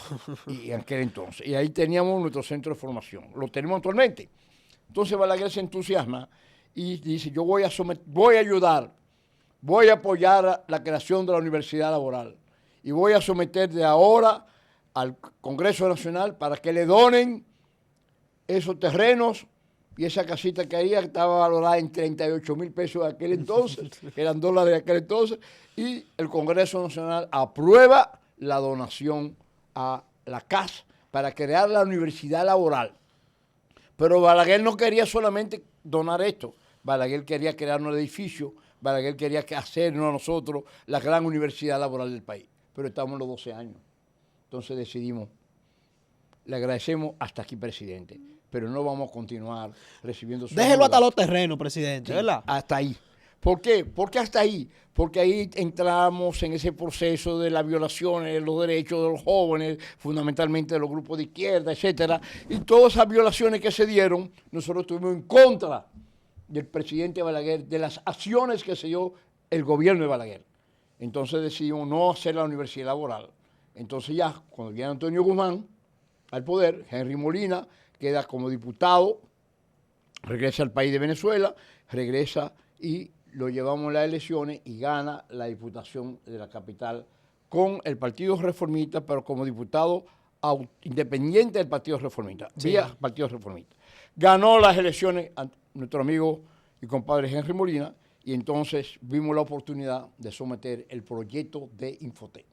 Y en aquel entonces. Y ahí teníamos nuestro centro de formación. Lo tenemos actualmente. Entonces Balaguer se entusiasma y dice, yo voy a ayudar, voy a apoyar la creación de la universidad laboral y voy a someter de ahora al Congreso Nacional para que le donen esos terrenos y esa casita que ahí estaba valorada en 38,000 pesos de aquel entonces, que eran dólares de aquel entonces, y el Congreso Nacional aprueba la donación a la CAS para crear la universidad laboral. Pero Balaguer no quería solamente donar esto, Balaguer quería crear un edificio, Balaguer quería hacernos a nosotros la gran universidad laboral del país, pero estamos en los 12 años. Entonces decidimos, le agradecemos hasta aquí, presidente, pero no vamos a continuar recibiendo su Déjelo ayuda. hasta los terrenos, presidente, Sí, ¿verdad? hasta ahí. ¿Por qué? ¿Por qué hasta ahí? Porque ahí entramos en ese proceso de las violaciones de los derechos de los jóvenes, fundamentalmente de los grupos de izquierda, etcétera, y todas esas violaciones que se dieron, nosotros estuvimos en contra del presidente Balaguer, de las acciones que se dio el gobierno de Balaguer. Entonces decidimos no hacer la universidad laboral. Entonces ya, cuando viene Antonio Guzmán al poder, Henry Molina queda como diputado, regresa al país de Venezuela, regresa y lo llevamos a las elecciones y gana la diputación de la capital con el Partido Reformista, pero como diputado independiente del Partido Reformista, vía Partido Reformista. Ganó las elecciones nuestro amigo y compadre Henry Molina y entonces vimos la oportunidad de someter el proyecto de Infotec.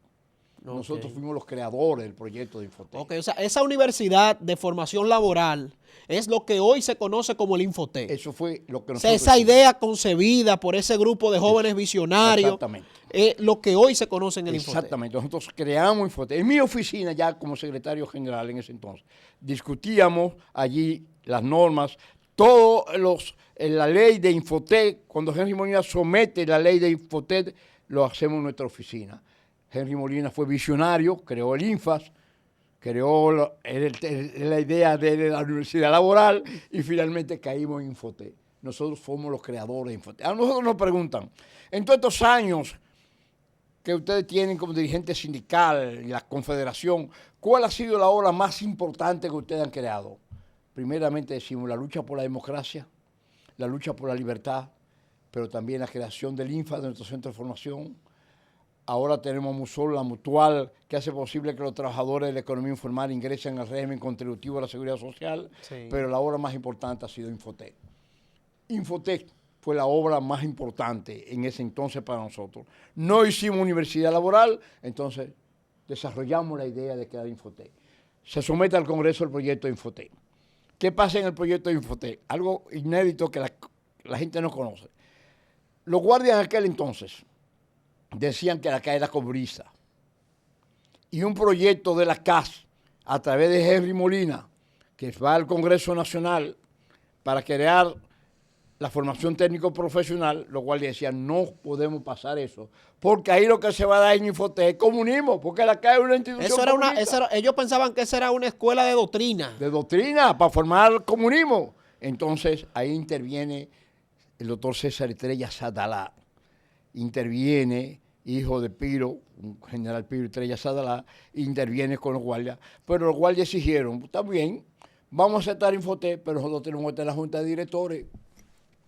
Nosotros fuimos los creadores del proyecto de Infotec. O sea, esa universidad de formación laboral es lo que hoy se conoce como el Infotec. Eso fue lo que o sea, nosotros esa hicimos. idea concebida por ese grupo de jóvenes visionarios Exactamente. es lo que hoy se conoce en el Infotec. Exactamente. Nosotros creamos Infotec. En mi oficina, ya como secretario general en ese entonces, discutíamos allí las normas, la ley de Infotec. Cuando Henry Molina somete la ley de Infotec, lo hacemos en nuestra oficina. Henry Molina fue visionario, creó el INFAS, creó la idea de la universidad laboral y finalmente caímos en Infotec. Nosotros fuimos los creadores de Infotec. A nosotros nos preguntan, en todos estos años que ustedes tienen como dirigente sindical y la confederación, ¿cuál ha sido la obra más importante que ustedes han creado? Primeramente decimos la lucha por la democracia, la lucha por la libertad, pero también la creación del INFAS, de nuestro centro de formación. Ahora tenemos Musol, la mutual, que hace posible que los trabajadores de la economía informal ingresen al régimen contributivo de la seguridad social, pero la obra más importante ha sido Infotec. Infotec fue la obra más importante en ese entonces para nosotros. No hicimos universidad laboral, entonces desarrollamos la idea de crear Infotec. Se somete al Congreso el proyecto de Infotec. ¿Qué pasa en el proyecto de Infotec? Algo inédito que la gente no conoce. Los guardias en aquel entonces decían que la CAS era comunista. Y un proyecto de la CAS, a través de Henry Molina, que va al Congreso Nacional para crear la formación técnico-profesional, los guardias decían, no podemos pasar eso, porque ahí lo que se va a dar en Infotec es comunismo, porque la CAS es una institución comunista. Ellos pensaban que esa era una escuela de doctrina. De doctrina, para formar comunismo. Entonces, ahí interviene el doctor César Estrella Sadalá, interviene, hijo de Piro, un general Piro Estrella Sadalá, interviene con los guardias, pero los guardias exigieron, está bien, vamos a aceptar Infotec, pero nosotros tenemos que estar en la junta de directores.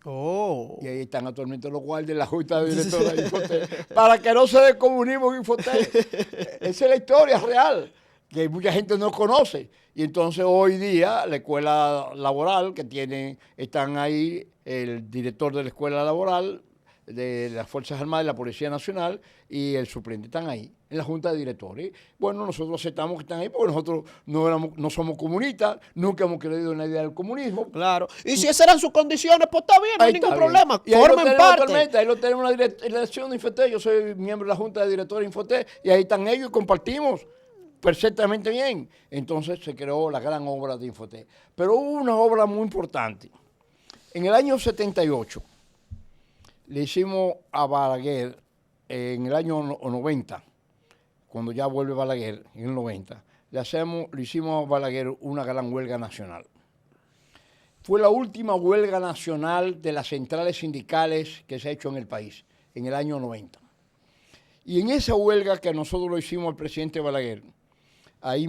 Y ahí están actualmente los guardias en la junta de directores de Infotec, para que no se dé comunismo en Infotec. Esa es la historia real, que mucha gente no conoce. Y entonces hoy día la escuela laboral están ahí el director de la escuela laboral, de las Fuerzas Armadas, de la Policía Nacional y el suplente están ahí, en la Junta de Directores. Bueno, nosotros aceptamos que están ahí porque nosotros no somos comunistas, nunca hemos creído en la idea del comunismo. Claro. Y si esas eran sus condiciones, pues está bien, no hay ningún problema. Y formen parte. Ahí lo tenemos en la dirección de Infotec, yo soy miembro de la Junta de Directores de Infotec y ahí están ellos y compartimos perfectamente bien. Entonces se creó la gran obra de Infotec. Pero hubo una obra muy importante. En el año 78, le hicimos a Balaguer, en el año 90, cuando ya vuelve Balaguer, en el 90, le hicimos a Balaguer una gran huelga nacional. Fue la última huelga nacional de las centrales sindicales que se ha hecho en el país, en el año 90. Y en esa huelga que nosotros lo hicimos al presidente Balaguer, ahí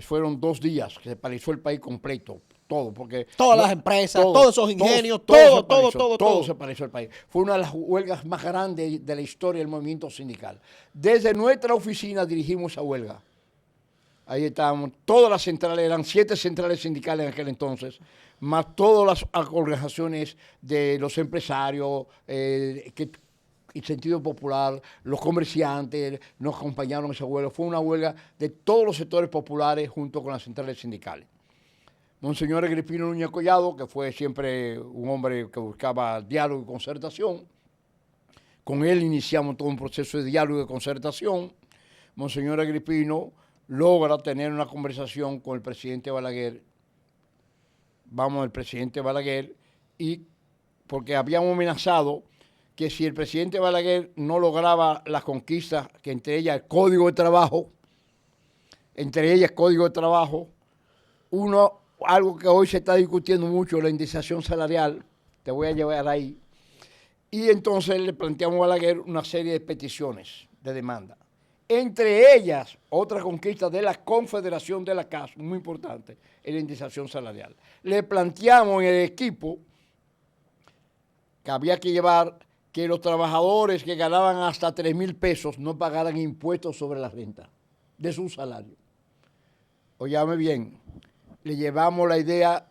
fueron 2 días que se paralizó el país completo. Todo, porque todas las empresas, todos esos ingenios, todo se pareció al país. Fue una de las huelgas más grandes de la historia del movimiento sindical. Desde nuestra oficina dirigimos esa huelga Ahí estábamos, todas las centrales, eran 7 centrales sindicales en aquel entonces, más todas las organizaciones de los empresarios, el sentido popular, los comerciantes, nos acompañaron en esa huelga. Fue una huelga de todos los sectores populares junto con las centrales sindicales. Monseñor Agripino Núñez Collado, que fue siempre un hombre que buscaba diálogo y concertación, con él iniciamos todo un proceso de diálogo y concertación. Monseñor Agripino logra tener una conversación con el presidente Balaguer, el presidente Balaguer, y porque habíamos amenazado que si el presidente Balaguer no lograba las conquistas, que entre ellas el Código de Trabajo, algo que hoy se está discutiendo mucho, la indexación salarial, te voy a llevar ahí, y entonces le planteamos a Balaguer una serie de peticiones de demanda. Entre ellas, otra conquista de la Confederación de la CAS, muy importante, es la indexación salarial. Le planteamos en el equipo que había que llevar que los trabajadores que ganaban hasta 3,000 pesos no pagaran impuestos sobre la renta de su salario. Óyame bien, le llevamos la idea,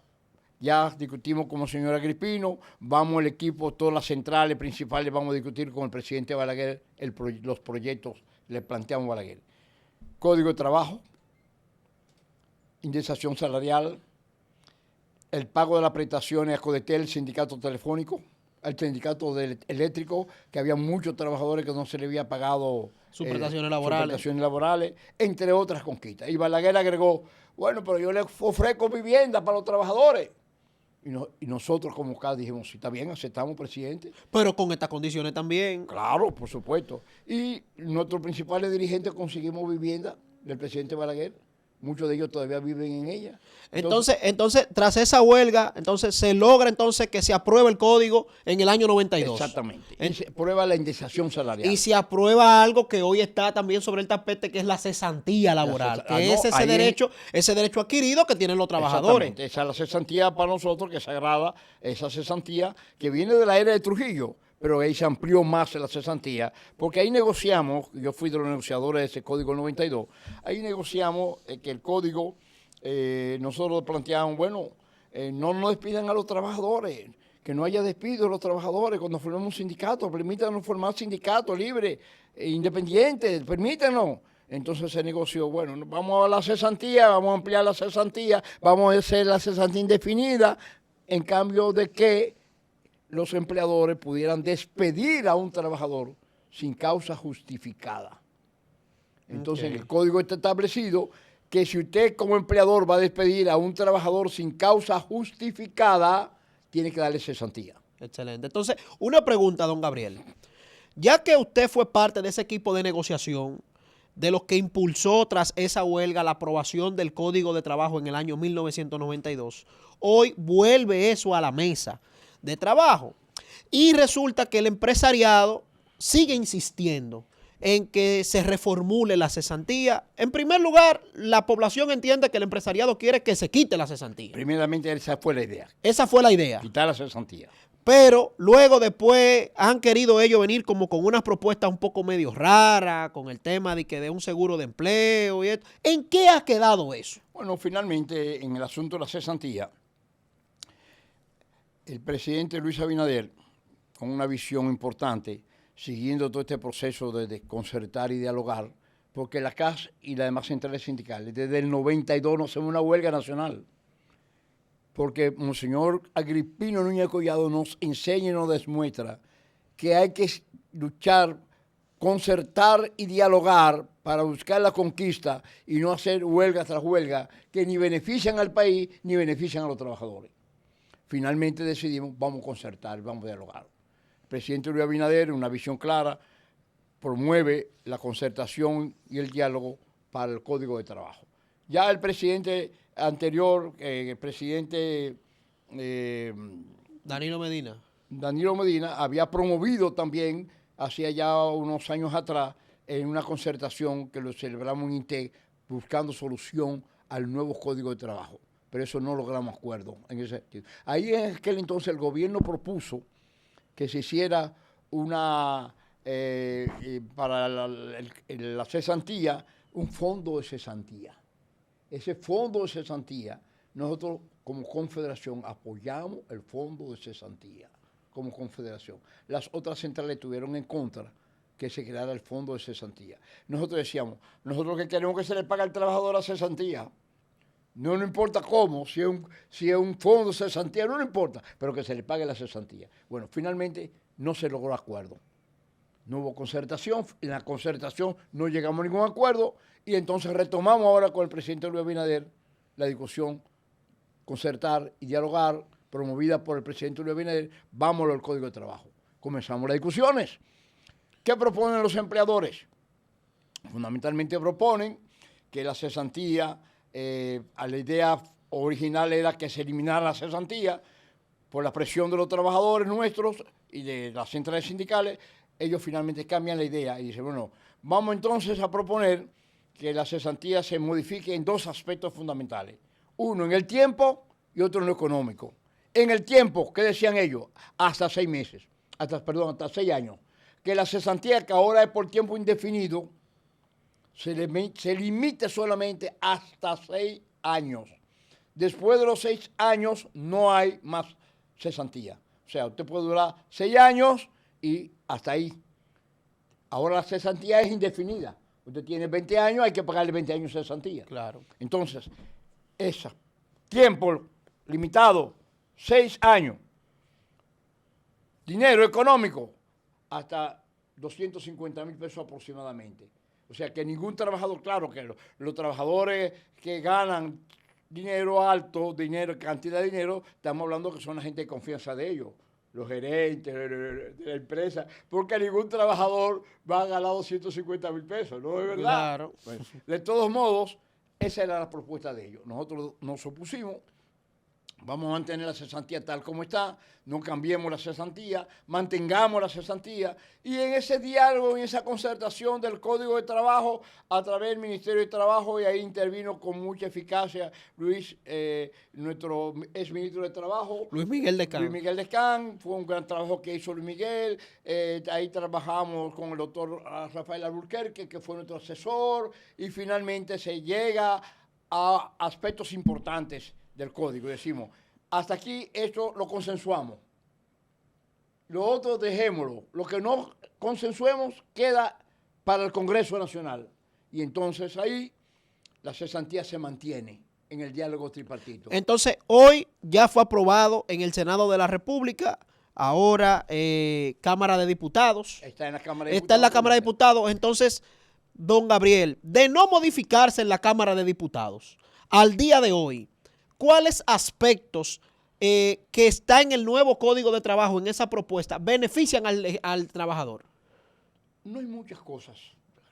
ya discutimos con el señor Agripino, vamos el equipo, todas las centrales principales, vamos a discutir con el presidente Balaguer los proyectos, le planteamos a Balaguer. Código de Trabajo, indexación salarial, el pago de las prestaciones a Codetel, el sindicato telefónico, al sindicato eléctrico, que había muchos trabajadores que no se les había pagado sus prestaciones laborales, entre otras conquistas. Y Balaguer agregó, bueno, pero yo le ofrezco vivienda para los trabajadores. Y nosotros como CAS dijimos, sí, está bien, aceptamos, presidente. Pero con estas condiciones también. Claro, por supuesto. Y nuestros principales dirigentes conseguimos vivienda del presidente Balaguer. Muchos de ellos todavía viven en ella. Entonces, tras esa huelga, entonces se logra entonces que se apruebe el código en el año 92. Exactamente. Y se aprueba la indexación salarial. Y se aprueba algo que hoy está también sobre el tapete, que es la cesantía laboral, es ese derecho adquirido que tienen los trabajadores. Exactamente. Esa es la cesantía para nosotros, que es sagrada, esa cesantía que viene de la era de Trujillo, pero ahí se amplió más la cesantía, porque ahí negociamos, yo fui de los negociadores de ese código 92, ahí negociamos que el código, nosotros planteamos, bueno, no nos despidan a los trabajadores, que no haya despido de los trabajadores cuando formemos un sindicato, permítanos formar sindicatos libres, independientes, permítanos. Entonces se negoció, bueno, vamos a la cesantía, vamos a ampliar la cesantía, vamos a hacer la cesantía indefinida, en cambio de que los empleadores pudieran despedir a un trabajador sin causa justificada. Entonces, en el código está establecido que si usted como empleador va a despedir a un trabajador sin causa justificada, tiene que darle cesantía. Excelente. Entonces, una pregunta, don Gabriel. Ya que usted fue parte de ese equipo de negociación, de los que impulsó tras esa huelga la aprobación del Código de Trabajo en el año 1992, hoy vuelve eso a la mesa de trabajo. Y resulta que el empresariado sigue insistiendo en que se reformule la cesantía. En primer lugar, la población entiende que el empresariado quiere que se quite la cesantía. Primeramente, esa fue la idea. Esa fue la idea. Quitar la cesantía. Pero luego después han querido ellos venir como con unas propuestas un poco medio raras, con el tema de que de un seguro de empleo y esto. ¿En qué ha quedado eso? Bueno, finalmente, en el asunto de la cesantía, el presidente Luis Abinader, con una visión importante, siguiendo todo este proceso de concertar y dialogar, porque la CAS y las demás centrales sindicales, desde el 92 no hacemos una huelga nacional, porque Monseñor Agripino Núñez Collado nos enseña y nos demuestra que hay que luchar, concertar y dialogar para buscar la conquista y no hacer huelga tras huelga que ni benefician al país ni benefician a los trabajadores. Finalmente decidimos, vamos a concertar, vamos a dialogar. El presidente Luis Abinader, una visión clara, promueve la concertación y el diálogo para el Código de Trabajo. Ya el presidente anterior, el presidente Danilo Medina había promovido también, hacía ya unos años atrás, en una concertación que lo celebramos en INTEC, buscando solución al nuevo Código de Trabajo. Pero eso no logramos acuerdo en ese sentido. Ahí en aquel entonces el gobierno propuso que se hiciera una, para la cesantía, un fondo de cesantía. ese fondo de cesantía, nosotros como confederación apoyamos el fondo de cesantía, como confederación. Las otras centrales estuvieron en contra que se creara el fondo de cesantía. Nosotros decíamos, nosotros lo que queremos que se le pague al trabajador la cesantía. No importa cómo, si es un fondo de cesantía, no importa, pero que se le pague la cesantía. Bueno, finalmente no se logró acuerdo. No hubo concertación, en la concertación no llegamos a ningún acuerdo y entonces retomamos ahora con el presidente Luis Abinader la discusión, concertar y dialogar, promovida por el presidente Luis Abinader, vámonos al Código de Trabajo. Comenzamos las discusiones. ¿Qué proponen los empleadores? Fundamentalmente proponen que la cesantía, a la idea original era que se eliminara la cesantía por la presión de los trabajadores nuestros y de las centrales sindicales. Ellos finalmente cambian la idea y dicen, bueno, vamos entonces a proponer que la cesantía se modifique en dos aspectos fundamentales. Uno en el tiempo y otro en lo económico. En el tiempo, ¿qué decían ellos? Hasta 6 meses, hasta 6 años. Que la cesantía, que ahora es por tiempo indefinido, se limite solamente hasta 6 años. Después de los 6 años no hay más cesantía. O sea, usted puede durar 6 años y hasta ahí. Ahora la cesantía es indefinida. Usted tiene 20 años, hay que pagarle 20 años de cesantía. Claro. Entonces, ese tiempo limitado, 6 años. Dinero económico, hasta 250,000 pesos aproximadamente. O sea, que ningún trabajador, claro que los trabajadores que ganan dinero alto, cantidad de dinero, estamos hablando que son la gente de confianza de ellos, los gerentes de la empresa, porque ningún trabajador va a ganar 250,000 pesos, ¿no es verdad? Claro. Bueno, de todos modos, esa era la propuesta de ellos. Nosotros nos opusimos. Vamos a mantener la cesantía tal como está, no cambiemos la cesantía, mantengamos la cesantía y en ese diálogo, en esa concertación del Código de Trabajo a través del Ministerio de Trabajo, y ahí intervino con mucha eficacia Luis, nuestro exministro de Trabajo. Luis Miguel Descán. Luis Miguel Descán, fue un gran trabajo que hizo Luis Miguel. Ahí trabajamos con el doctor Rafael Alburquerque, que fue nuestro asesor, y finalmente se llega a aspectos importantes del código. Decimos, hasta aquí esto lo consensuamos. Lo otro dejémoslo. Lo que no consensuemos queda para el Congreso Nacional. Y entonces ahí la cesantía se mantiene en el diálogo tripartito. Entonces, hoy ya fue aprobado en el Senado de la República, ahora Cámara de Diputados. Está en la Cámara de Diputados. Está en la Cámara de Diputados. Entonces, don Gabriel, de no modificarse en la Cámara de Diputados, al día de hoy, ¿cuáles aspectos que está en el nuevo Código de Trabajo, en esa propuesta, benefician al trabajador? No hay muchas cosas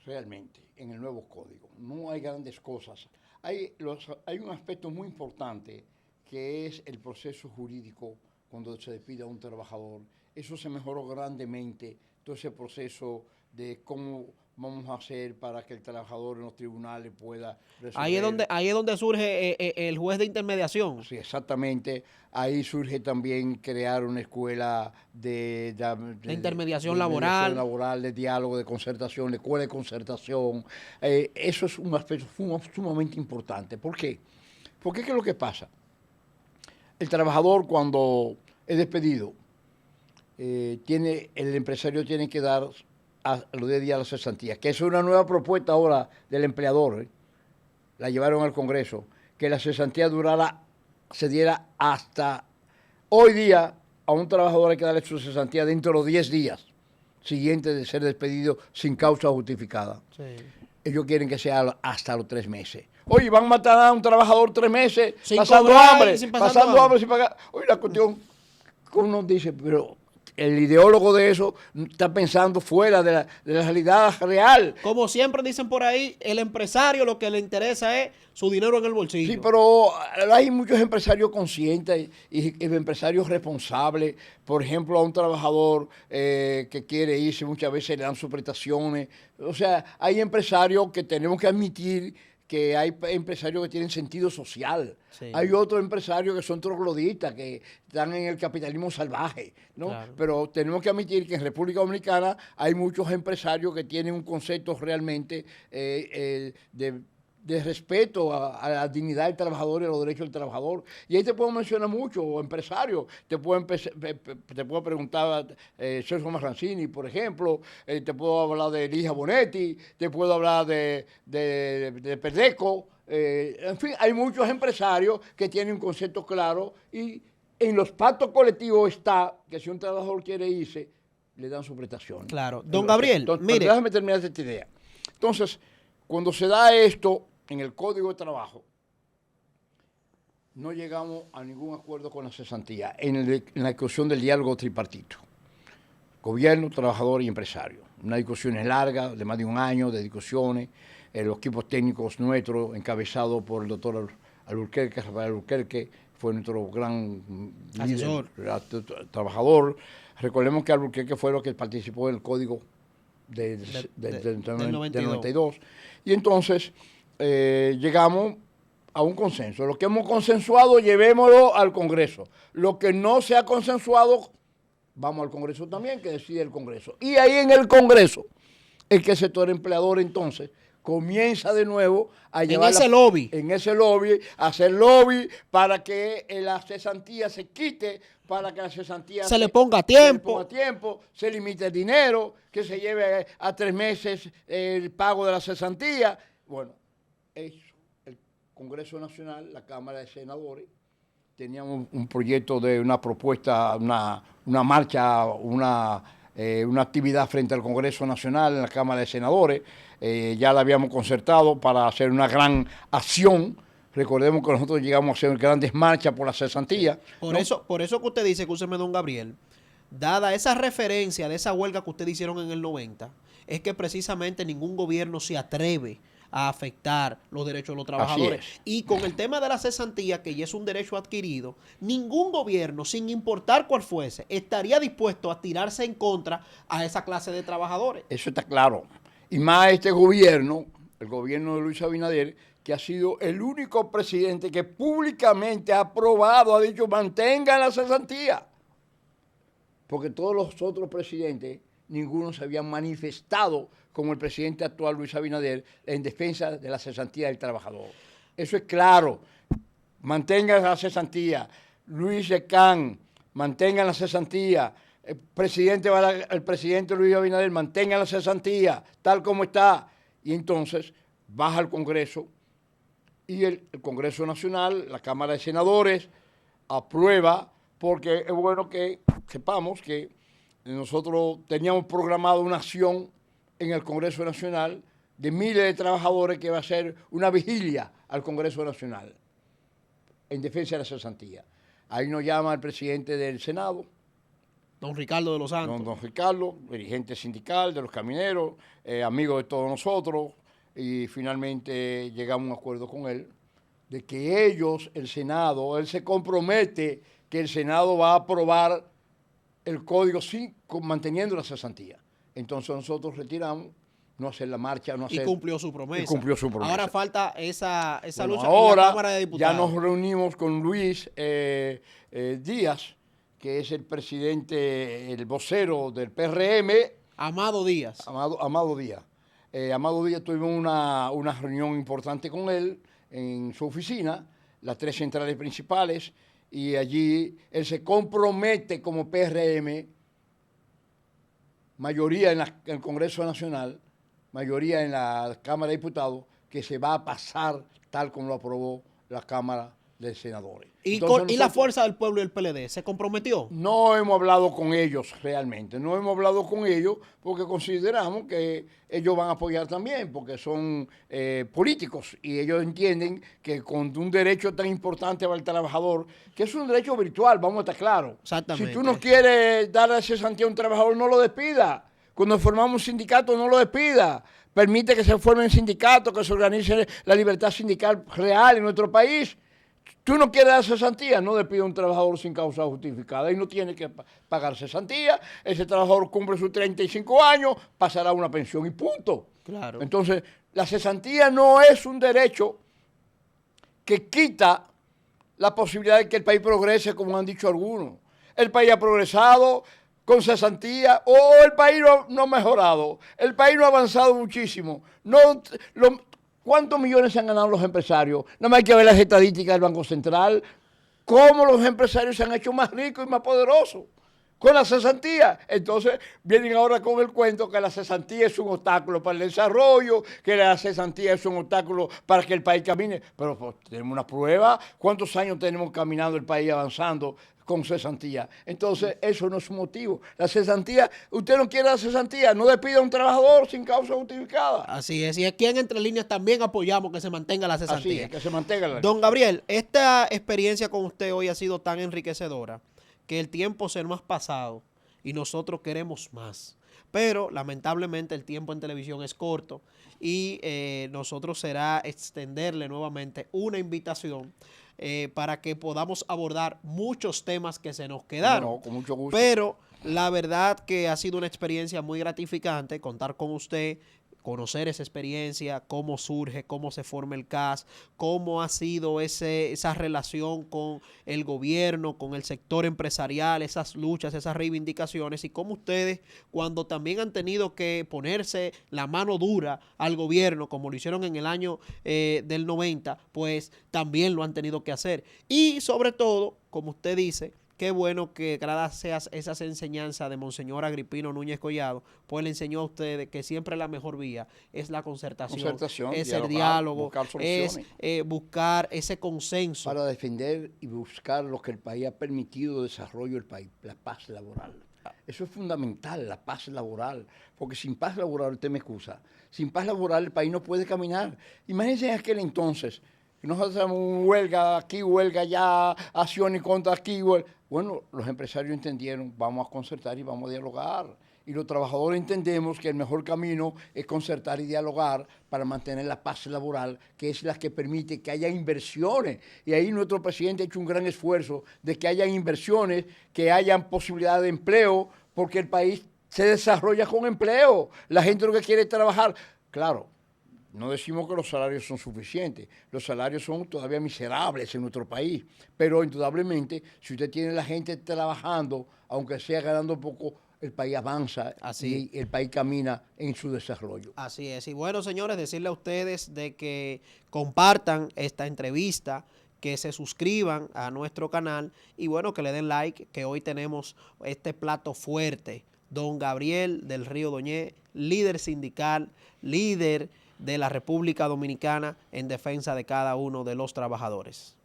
realmente en el nuevo código, no hay grandes cosas. Hay un aspecto muy importante que es el proceso jurídico cuando se despide a un trabajador. Eso se mejoró grandemente, todo ese proceso de cómo vamos a hacer para que el trabajador en los tribunales pueda resolver. Ahí es donde surge el juez de intermediación. Sí, exactamente. Ahí surge también crear una escuela de intermediación laboral. De diálogo, de concertación, de escuela de concertación. Eso es un aspecto sumamente importante. ¿Por qué? Porque ¿qué es lo que pasa? El trabajador cuando es despedido, el empresario tiene que dar a los 10 días la cesantía, que es una nueva propuesta ahora del empleador, la llevaron al Congreso, que la cesantía se diera hasta hoy día. A un trabajador hay que darle su cesantía dentro de los 10 días siguientes de ser despedido sin causa justificada. Sí. Ellos quieren que sea hasta los 3 meses. Oye, van a matar a un trabajador 3 meses pasando hambre, sin pagar. Oye, la cuestión, uno dice, pero el ideólogo de eso está pensando fuera de la realidad real. Como siempre dicen por ahí, el empresario lo que le interesa es su dinero en el bolsillo. Sí, pero hay muchos empresarios conscientes y empresarios responsables. Por ejemplo, a un trabajador que quiere irse, muchas veces le dan sus prestaciones. O sea, hay empresarios que tenemos que admitir que hay empresarios que tienen sentido social. Sí. Hay otros empresarios que son trogloditas, que están en el capitalismo salvaje, ¿no? Claro. Pero tenemos que admitir que en República Dominicana hay muchos empresarios que tienen un concepto realmente de de respeto a la dignidad del trabajador y a los derechos del trabajador. Y ahí te puedo mencionar mucho, empresarios. Te puedo preguntar Sergio Marrancini, por ejemplo. Te puedo hablar de Elija Bonetti. Te puedo hablar de Perdeco. En fin, hay muchos empresarios que tienen un concepto claro y en los pactos colectivos está que si un trabajador quiere irse, le dan su prestación. Claro. Don Gabriel, entonces, mire. Déjame terminar esta idea. Entonces, cuando se da esto en el Código de Trabajo, no llegamos a ningún acuerdo con la cesantía en la discusión del diálogo tripartito. Gobierno, trabajador y empresario. Una discusión larga, de más de un año de discusiones. Los equipos técnicos nuestros, encabezados por el doctor Alburquerque, Rafael Alburquerque, fue nuestro gran asesor, líder, trabajador. Recordemos que Alburquerque fue lo que participó en el Código del 92. Y entonces llegamos a un consenso. Lo que hemos consensuado, llevémoslo al Congreso. Lo que no se ha consensuado, vamos al Congreso también, que decide el Congreso. Y ahí en el Congreso, el que el sector empleador entonces comienza de nuevo a llevar en ese lobby, a hacer lobby para que la cesantía se quite, para que la cesantía se le ponga a tiempo, se limite el dinero, que se lleve a 3 meses el pago de la cesantía. Bueno, eso, el Congreso Nacional, la Cámara de Senadores, teníamos un proyecto de una propuesta, una marcha, una actividad frente al Congreso Nacional en la Cámara de Senadores. Ya la habíamos concertado para hacer una gran acción. Recordemos que nosotros llegamos a hacer grandes marchas por la cesantía. Por eso que usted dice, escúcheme, don Gabriel, dada esa referencia de esa huelga que ustedes hicieron en el 90, es que precisamente ningún gobierno se atreve a afectar los derechos de los trabajadores. Y con el tema de la cesantía, que ya es un derecho adquirido, ningún gobierno, sin importar cuál fuese, estaría dispuesto a tirarse en contra a esa clase de trabajadores. Eso está claro. Y más este gobierno, el gobierno de Luis Abinader, que ha sido el único presidente que públicamente ha aprobado, ha dicho, mantengan la cesantía. Porque todos los otros presidentes, ninguno se había manifestado como el presidente actual, Luis Abinader, en defensa de la cesantía del trabajador. Eso es claro. Mantengan la cesantía. Luis Ecán, mantengan la cesantía. El presidente Luis Abinader, mantengan la cesantía, tal como está. Y entonces baja al Congreso y el Congreso Nacional, la Cámara de Senadores, aprueba, porque es bueno que sepamos que nosotros teníamos programado una acción en el Congreso Nacional de miles de trabajadores que va a ser una vigilia al Congreso Nacional en defensa de la cesantía. Ahí nos llama el presidente del Senado, don Ricardo de los Santos. Don Ricardo, dirigente sindical de los camioneros, amigo de todos nosotros, y finalmente llegamos a un acuerdo con él de que ellos, el Senado, él se compromete que el Senado va a aprobar el código manteniendo la cesantía. Entonces nosotros retiramos, no hacer la marcha, no hacer... Y cumplió su promesa. Y cumplió su promesa. Ahora falta esa lucha ahora, en la Cámara de Diputados. Ya nos reunimos con Luis Díaz, que es el presidente, el vocero del PRM. Amado Díaz. Amado Díaz. Amado Díaz, tuvimos una reunión importante con él en su oficina, las 3 centrales principales, y allí él se compromete como PRM, mayoría en el Congreso Nacional, mayoría en la Cámara de Diputados, que se va a pasar tal como lo aprobó la Cámara de Senadores. ¿Y la Fuerza del Pueblo y el PLD se comprometió? No hemos hablado con ellos realmente, no hemos hablado con ellos porque consideramos que ellos van a apoyar también, porque son políticos y ellos entienden que con un derecho tan importante para el trabajador, que es un derecho virtual, vamos a estar claros. Exactamente. Si tú no quieres darle cesantía a un trabajador, no lo despida. Cuando formamos un sindicato, no lo despida. Permite que se formen sindicatos, que se organice la libertad sindical real en nuestro país. Tú no quieres dar cesantía, no despide a un trabajador sin causa justificada y no tiene que pagar cesantía. Ese trabajador cumple sus 35 años, pasará a una pensión y punto. Claro. Entonces, la cesantía no es un derecho que quita la posibilidad de que el país progrese, como han dicho algunos. El país ha progresado con cesantía o el país no ha mejorado. El país no ha avanzado muchísimo. ¿Cuántos millones se han ganado los empresarios? Nada más hay que ver las estadísticas del Banco Central, cómo los empresarios se han hecho más ricos y más poderosos con la cesantía. Entonces vienen ahora con el cuento que la cesantía es un obstáculo para el desarrollo, que la cesantía es un obstáculo para que el país camine. Pero pues, tenemos una prueba. ¿Cuántos años tenemos caminando el país avanzando con cesantía? Entonces eso no es un motivo. La cesantía, usted no quiere la cesantía, no despida a un trabajador sin causa justificada. Así es, y aquí en Entre Líneas también apoyamos que se mantenga la cesantía. Así es, que se mantenga la... Don Gabriel, esta experiencia con usted hoy ha sido tan enriquecedora que el tiempo se nos ha pasado y nosotros queremos más. Pero lamentablemente el tiempo en televisión es corto y nosotros será extenderle nuevamente una invitación para que podamos abordar muchos temas que se nos quedaron. No, con mucho gusto. Pero la verdad que ha sido una experiencia muy gratificante contar con usted, conocer esa experiencia, cómo surge, cómo se forma el CAS, cómo ha sido esa relación con el gobierno, con el sector empresarial, esas luchas, esas reivindicaciones y cómo ustedes, cuando también han tenido que ponerse la mano dura al gobierno, como lo hicieron en el año del 90, pues también lo han tenido que hacer. Y sobre todo, como usted dice, qué bueno que gracias a esas enseñanzas de Monseñor Agripino Núñez Collado, pues le enseñó a ustedes que siempre la mejor vía es la concertación es dialogar, el diálogo, buscar es soluciones. buscar ese consenso. Para defender y buscar lo que el país ha permitido desarrollo del país, la paz laboral. Eso es fundamental, la paz laboral, porque sin paz laboral, usted me excusa, sin paz laboral el país no puede caminar. Imagínense en aquel entonces, nosotros hacemos huelga aquí, huelga allá, acciones contra aquí. Bueno, los empresarios entendieron, vamos a concertar y vamos a dialogar. Y los trabajadores entendemos que el mejor camino es concertar y dialogar para mantener la paz laboral, que es la que permite que haya inversiones. Y ahí nuestro presidente ha hecho un gran esfuerzo de que haya inversiones, que hayan posibilidad de empleo, porque el país se desarrolla con empleo. La gente lo que quiere es trabajar. Claro, no decimos que los salarios son suficientes, los salarios son todavía miserables en nuestro país, pero indudablemente si usted tiene la gente trabajando, aunque sea ganando poco, el país avanza y el país camina en su desarrollo. Así es. Y bueno, señores, decirle a ustedes de que compartan esta entrevista, que se suscriban a nuestro canal y bueno, que le den like, que hoy tenemos este plato fuerte. Don Gabriel del Río Doñé, líder sindical, líder de la República Dominicana en defensa de cada uno de los trabajadores.